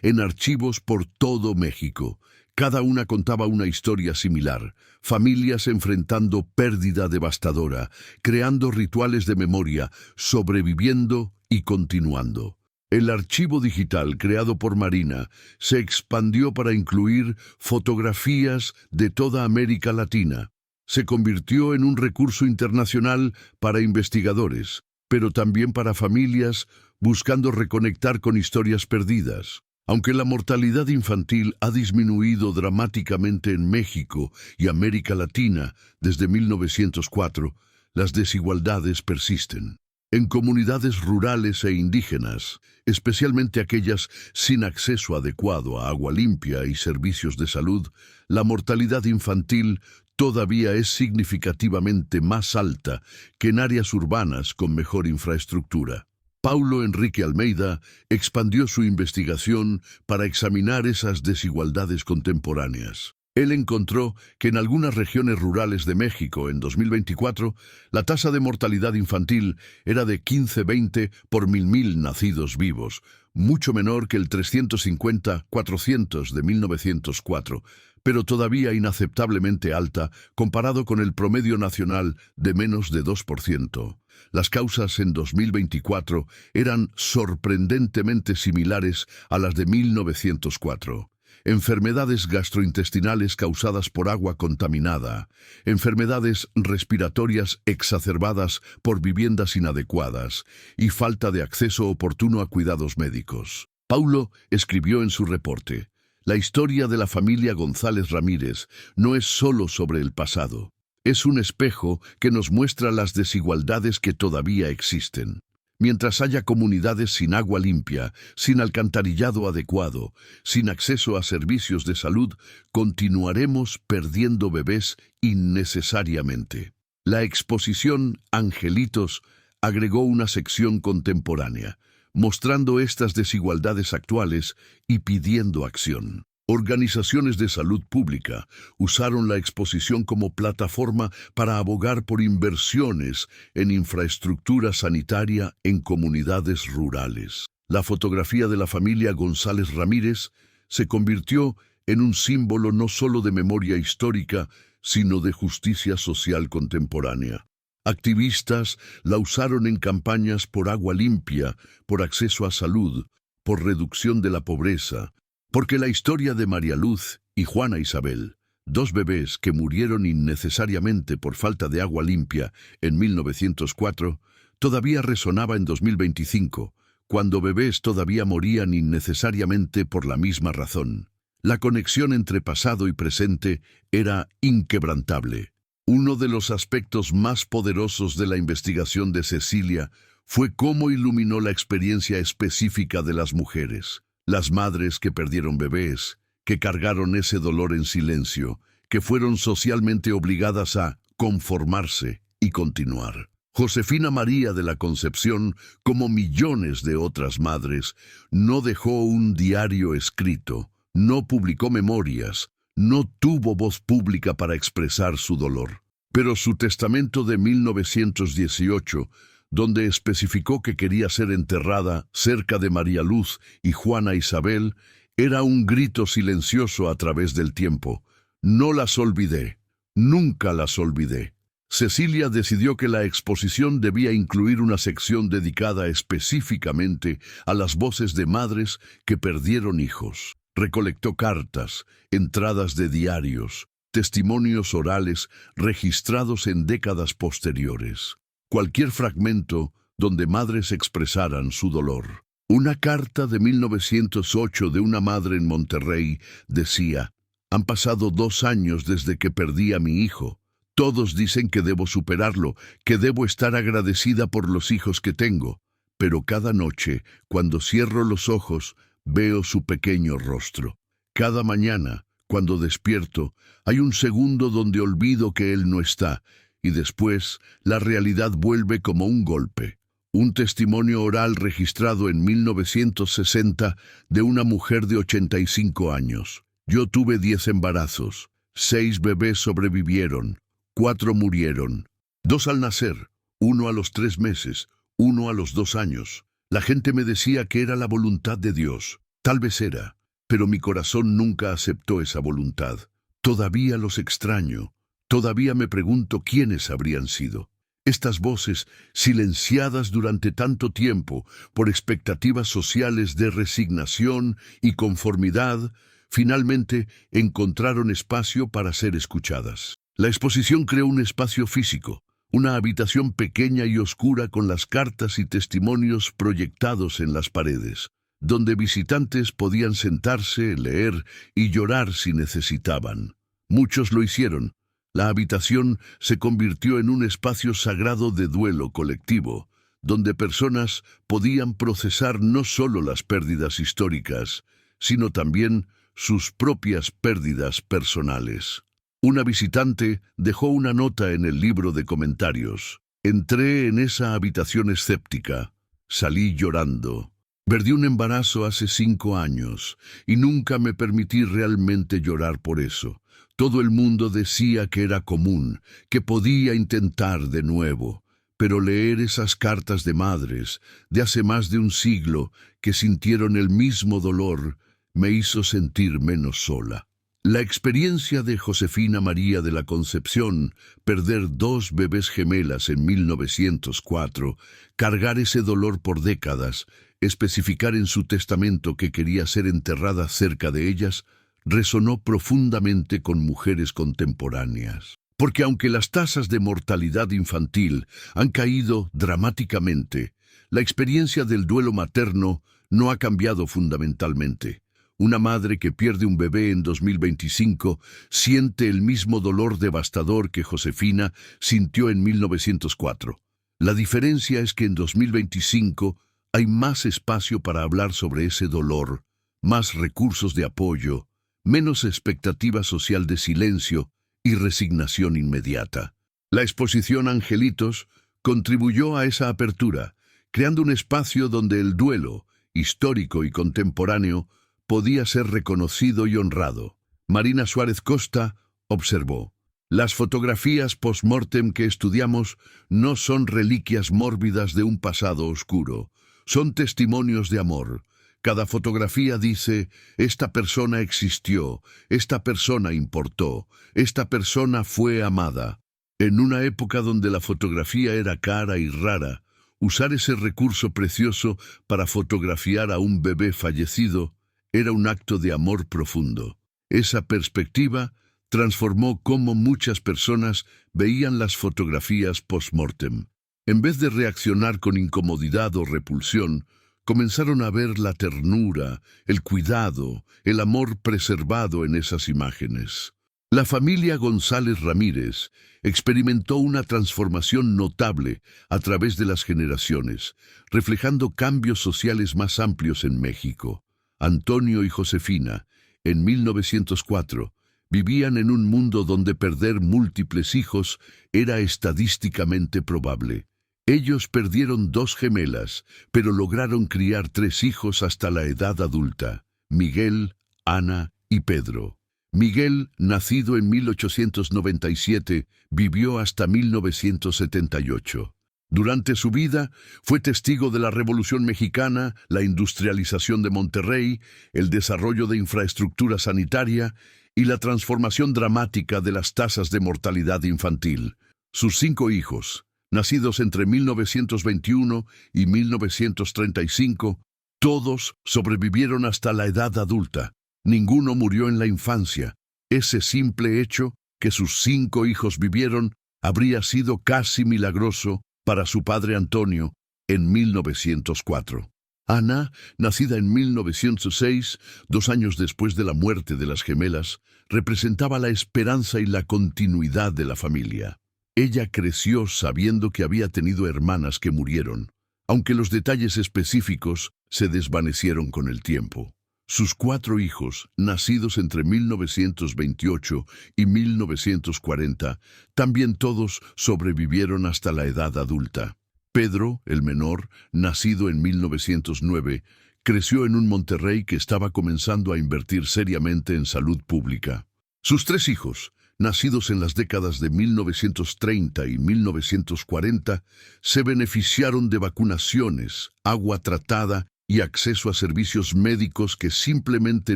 en archivos por todo México. Cada una contaba una historia similar, familias enfrentando pérdida devastadora, creando rituales de memoria, sobreviviendo y continuando. El archivo digital creado por Marina se expandió para incluir fotografías de toda América Latina. Se convirtió en un recurso internacional para investigadores, pero también para familias buscando reconectar con historias perdidas. Aunque la mortalidad infantil ha disminuido dramáticamente en México y América Latina desde 1904, las desigualdades persisten. En comunidades rurales e indígenas, especialmente aquellas sin acceso adecuado a agua limpia y servicios de salud, la mortalidad infantil todavía es significativamente más alta que en áreas urbanas con mejor infraestructura. Paulo Enrique Almeida expandió su investigación para examinar esas desigualdades contemporáneas. Él encontró que en algunas regiones rurales de México en 2024, la tasa de mortalidad infantil era de 15-20 por 1.000 nacidos vivos, mucho menor que el 350-400 de 1904, pero todavía inaceptablemente alta comparado con el promedio nacional de menos de 2%. Las causas en 2024 eran sorprendentemente similares a las de 1904. Enfermedades gastrointestinales causadas por agua contaminada, enfermedades respiratorias exacerbadas por viviendas inadecuadas y falta de acceso oportuno a cuidados médicos. Paulo escribió en su reporte: la historia de la familia González Ramírez no es solo sobre el pasado. Es un espejo que nos muestra las desigualdades que todavía existen. Mientras haya comunidades sin agua limpia, sin alcantarillado adecuado, sin acceso a servicios de salud, continuaremos perdiendo bebés innecesariamente. La exposición Angelitos agregó una sección contemporánea, mostrando estas desigualdades actuales y pidiendo acción. Organizaciones de salud pública usaron la exposición como plataforma para abogar por inversiones en infraestructura sanitaria en comunidades rurales. La fotografía de la familia González Ramírez se convirtió en un símbolo no solo de memoria histórica, sino de justicia social contemporánea. Activistas la usaron en campañas por agua limpia, por acceso a salud, por reducción de la pobreza, porque la historia de María Luz y Juana Isabel, dos bebés que murieron innecesariamente por falta de agua limpia en 1904, todavía resonaba en 2025, cuando bebés todavía morían innecesariamente por la misma razón. La conexión entre pasado y presente era inquebrantable. Uno de los aspectos más poderosos de la investigación de Cecilia fue cómo iluminó la experiencia específica de las mujeres. Las madres que perdieron bebés, que cargaron ese dolor en silencio, que fueron socialmente obligadas a conformarse y continuar. Josefina María de la Concepción, como millones de otras madres, no dejó un diario escrito, no publicó memorias, no tuvo voz pública para expresar su dolor. Pero su testamento de 1918, donde especificó que quería ser enterrada cerca de María Luz y Juana Isabel, era un grito silencioso a través del tiempo. No las olvidé, nunca las olvidé. Cecilia decidió que la exposición debía incluir una sección dedicada específicamente a las voces de madres que perdieron hijos. Recolectó cartas, entradas de diarios, testimonios orales registrados en décadas posteriores. Cualquier fragmento donde madres expresaran su dolor. Una carta de 1908 de una madre en Monterrey decía: «Han pasado 2 años desde que perdí a mi hijo. Todos dicen que debo superarlo, que debo estar agradecida por los hijos que tengo. Pero cada noche, cuando cierro los ojos, veo su pequeño rostro. Cada mañana, Cuando despierto, hay un segundo donde olvido que él no está, y después la realidad vuelve como un golpe. Un testimonio oral registrado en 1960 de una mujer de 85 años. Yo tuve 10 embarazos, 6 bebés sobrevivieron, 4 murieron, 2 al nacer, 1 a los 3 meses, 1 a los 2 años. La gente me decía que era la voluntad de Dios. Tal vez era, pero mi corazón nunca aceptó esa voluntad. Todavía los extraño. Todavía me pregunto quiénes habrían sido. Estas voces, silenciadas durante tanto tiempo por expectativas sociales de resignación y conformidad, finalmente encontraron espacio para ser escuchadas. La exposición creó un espacio físico, una habitación pequeña y oscura con las cartas y testimonios proyectados en las paredes, donde visitantes podían sentarse, leer y llorar si necesitaban. Muchos lo hicieron. La habitación se convirtió en un espacio sagrado de duelo colectivo, donde personas podían procesar no solo las pérdidas históricas, sino también sus propias pérdidas personales. Una visitante dejó una nota en el libro de comentarios. Entré en esa habitación escéptica. Salí llorando. Perdí un embarazo hace 5 años y nunca me permití realmente llorar por eso. Todo el mundo decía que era común, que podía intentar de nuevo, pero leer esas cartas de madres de hace más de un siglo que sintieron el mismo dolor me hizo sentir menos sola. La experiencia de Josefina María de la Concepción, perder 2 bebés gemelas en 1904, cargar ese dolor por décadas, especificar en su testamento que quería ser enterrada cerca de ellas, resonó profundamente con mujeres contemporáneas. Porque aunque las tasas de mortalidad infantil han caído dramáticamente, la experiencia del duelo materno no ha cambiado fundamentalmente. Una madre que pierde un bebé en 2025 siente el mismo dolor devastador que Josefina sintió en 1904. La diferencia es que en 2025 hay más espacio para hablar sobre ese dolor, más recursos de apoyo, menos expectativa social de silencio y resignación inmediata. La exposición Angelitos contribuyó a esa apertura, creando un espacio donde el duelo, histórico y contemporáneo, podía ser reconocido y honrado. Marina Suárez Costa observó: las fotografías post-mortem que estudiamos no son reliquias mórbidas de un pasado oscuro, son testimonios de amor. Cada fotografía dice, esta persona existió, esta persona importó, esta persona fue amada. En una época donde la fotografía era cara y rara, usar ese recurso precioso para fotografiar a un bebé fallecido era un acto de amor profundo. Esa perspectiva transformó cómo muchas personas veían las fotografías post-mortem. En vez de reaccionar con incomodidad o repulsión, comenzaron a ver la ternura, el cuidado, el amor preservado en esas imágenes. La familia González Ramírez experimentó una transformación notable a través de las generaciones, reflejando cambios sociales más amplios en México. Antonio y Josefina, en 1904, vivían en un mundo donde perder múltiples hijos era estadísticamente probable. Ellos perdieron 2 gemelas, pero lograron criar 3 hijos hasta la edad adulta: Miguel, Ana y Pedro. Miguel, nacido en 1897, vivió hasta 1978. Durante su vida, fue testigo de la Revolución Mexicana, la industrialización de Monterrey, el desarrollo de infraestructura sanitaria y la transformación dramática de las tasas de mortalidad infantil. Sus 5 hijos, nacidos entre 1921 y 1935, todos sobrevivieron hasta la edad adulta. Ninguno murió en la infancia. Ese simple hecho, que sus 5 hijos vivieron, habría sido casi milagroso para su padre Antonio en 1904. Ana, nacida en 1906, 2 años después de la muerte de las gemelas, representaba la esperanza y la continuidad de la familia. Ella creció sabiendo que había tenido hermanas que murieron, aunque los detalles específicos se desvanecieron con el tiempo. Sus 4 hijos, nacidos entre 1928 y 1940, también todos sobrevivieron hasta la edad adulta. Pedro, el menor, nacido en 1909, creció en un Monterrey que estaba comenzando a invertir seriamente en salud pública. Sus 3 hijos, nacidos en las décadas de 1930 y 1940, se beneficiaron de vacunaciones, agua tratada y acceso a servicios médicos que simplemente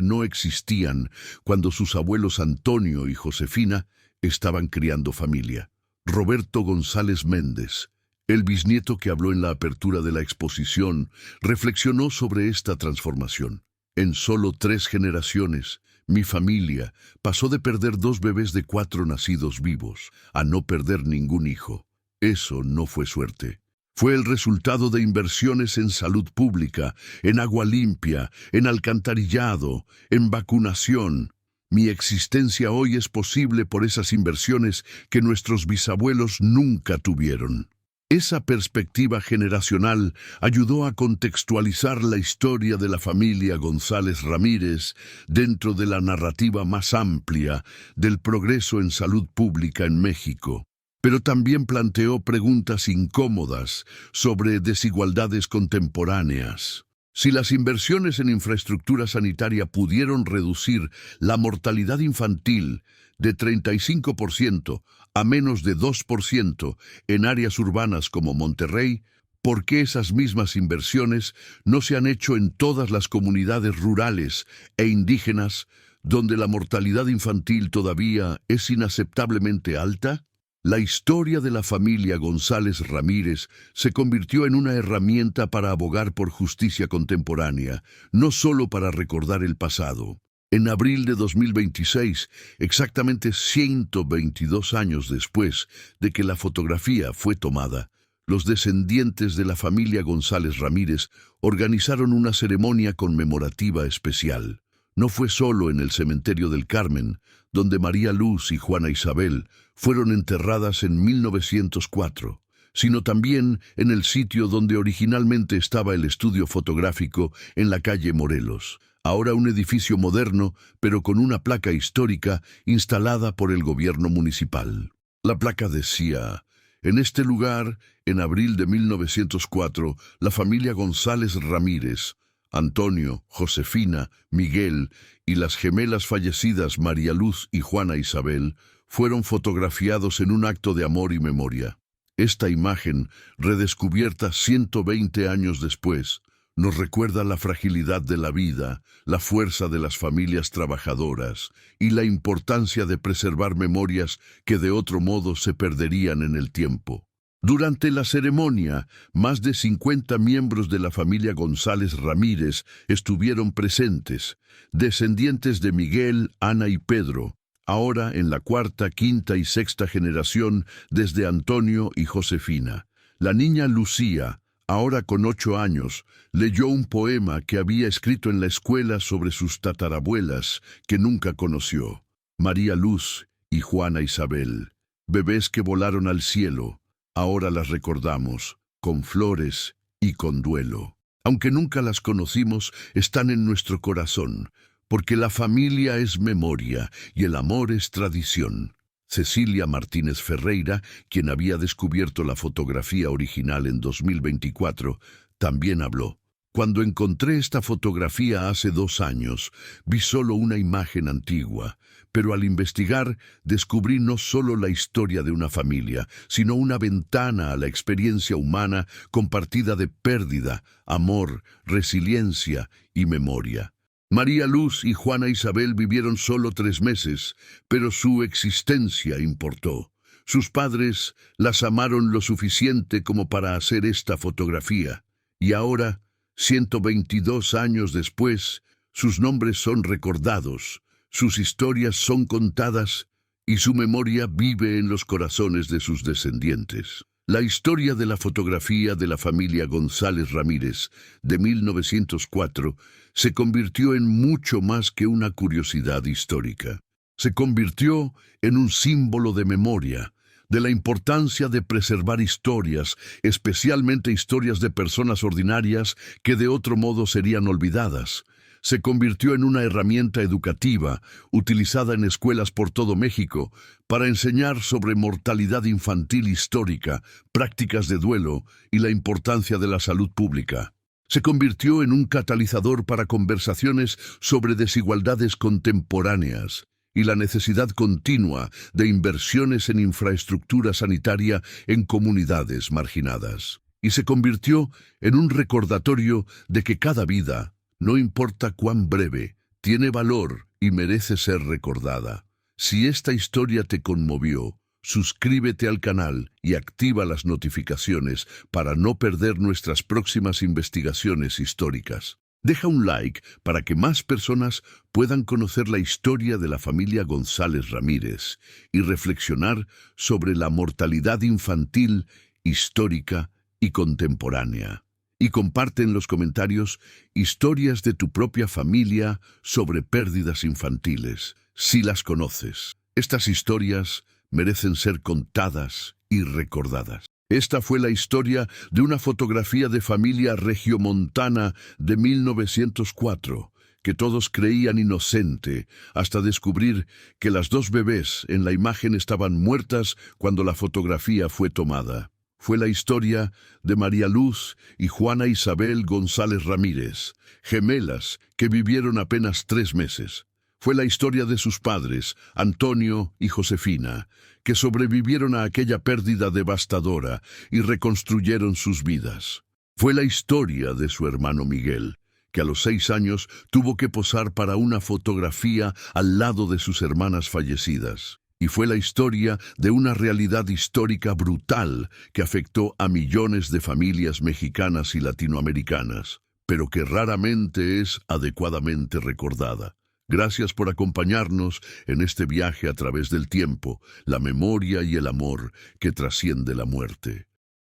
no existían cuando sus abuelos Antonio y Josefina estaban criando familia. Roberto González Méndez, el bisnieto que habló en la apertura de la exposición, reflexionó sobre esta transformación. En solo 3 generaciones, mi familia pasó de perder 2 bebés de 4 nacidos vivos a no perder ningún hijo. Eso no fue suerte. Fue el resultado de inversiones en salud pública, en agua limpia, en alcantarillado, en vacunación. Mi existencia hoy es posible por esas inversiones que nuestros bisabuelos nunca tuvieron. Esa perspectiva generacional ayudó a contextualizar la historia de la familia González Ramírez dentro de la narrativa más amplia del progreso en salud pública en México. Pero también planteó preguntas incómodas sobre desigualdades contemporáneas. Si las inversiones en infraestructura sanitaria pudieron reducir la mortalidad infantil de 35% a menos de 2% en áreas urbanas como Monterrey, ¿por qué esas mismas inversiones no se han hecho en todas las comunidades rurales e indígenas donde la mortalidad infantil todavía es inaceptablemente alta? La historia de la familia González Ramírez se convirtió en una herramienta para abogar por justicia contemporánea, no solo para recordar el pasado. En abril de 2026, exactamente 122 años después de que la fotografía fue tomada, los descendientes de la familia González Ramírez organizaron una ceremonia conmemorativa especial. No fue solo en el cementerio del Carmen, donde María Luz y Juana Isabel fueron enterradas en 1904, sino también en el sitio donde originalmente estaba el estudio fotográfico en la calle Morelos, ahora un edificio moderno, pero con una placa histórica instalada por el gobierno municipal. La placa decía: en este lugar, en abril de 1904, la familia González Ramírez, Antonio, Josefina, Miguel y las gemelas fallecidas María Luz y Juana Isabel fueron fotografiados en un acto de amor y memoria. Esta imagen, redescubierta 120 años después, nos recuerda la fragilidad de la vida, la fuerza de las familias trabajadoras y la importancia de preservar memorias que de otro modo se perderían en el tiempo. Durante la ceremonia, más de 50 miembros de la familia González Ramírez estuvieron presentes, descendientes de Miguel, Ana y Pedro, ahora en la 4ª, 5ª y 6ª generación desde Antonio y Josefina. La niña Lucía, ahora con 8 años, leyó un poema que había escrito en la escuela sobre sus tatarabuelas que nunca conoció. María Luz y Juana Isabel, bebés que volaron al cielo. Ahora las recordamos, con flores y con duelo. Aunque nunca las conocimos, están en nuestro corazón, porque la familia es memoria y el amor es tradición. Cecilia Martínez Ferreira, quien había descubierto la fotografía original en 2024, también habló. Cuando encontré esta fotografía hace 2 años, vi solo una imagen antigua, pero al investigar descubrí no solo la historia de una familia, sino una ventana a la experiencia humana compartida de pérdida, amor, resiliencia y memoria. María Luz y Juana Isabel vivieron solo 3 meses, pero su existencia importó. Sus padres las amaron lo suficiente como para hacer esta fotografía, y ahora, 122 años después, sus nombres son recordados, sus historias son contadas y su memoria vive en los corazones de sus descendientes. La historia de la fotografía de la familia González Ramírez de 1904 se convirtió en mucho más que una curiosidad histórica. Se convirtió en un símbolo de memoria, de la importancia de preservar historias, especialmente historias de personas ordinarias que de otro modo serían olvidadas, se convirtió en una herramienta educativa utilizada en escuelas por todo México para enseñar sobre mortalidad infantil histórica, prácticas de duelo y la importancia de la salud pública. Se convirtió en un catalizador para conversaciones sobre desigualdades contemporáneas y la necesidad continua de inversiones en infraestructura sanitaria en comunidades marginadas. Y se convirtió en un recordatorio de que cada vida, no importa cuán breve, tiene valor y merece ser recordada. Si esta historia te conmovió, suscríbete al canal y activa las notificaciones para no perder nuestras próximas investigaciones históricas. Deja un like para que más personas puedan conocer la historia de la familia González Ramírez y reflexionar sobre la mortalidad infantil, histórica y contemporánea. Y comparte en los comentarios historias de tu propia familia sobre pérdidas infantiles, si las conoces. Estas historias merecen ser contadas y recordadas. Esta fue la historia de una fotografía de familia regiomontana de 1904, que todos creían inocente, hasta descubrir que las dos bebés en la imagen estaban muertas cuando la fotografía fue tomada. Fue la historia de María Luz y Juana Isabel González Ramírez, gemelas que vivieron apenas 3 meses. Fue la historia de sus padres, Antonio y Josefina, que sobrevivieron a aquella pérdida devastadora y reconstruyeron sus vidas. Fue la historia de su hermano Miguel, que a los 6 años tuvo que posar para una fotografía al lado de sus hermanas fallecidas. Y fue la historia de una realidad histórica brutal que afectó a millones de familias mexicanas y latinoamericanas, pero que raramente es adecuadamente recordada. Gracias por acompañarnos en este viaje a través del tiempo, la memoria y el amor que trasciende la muerte.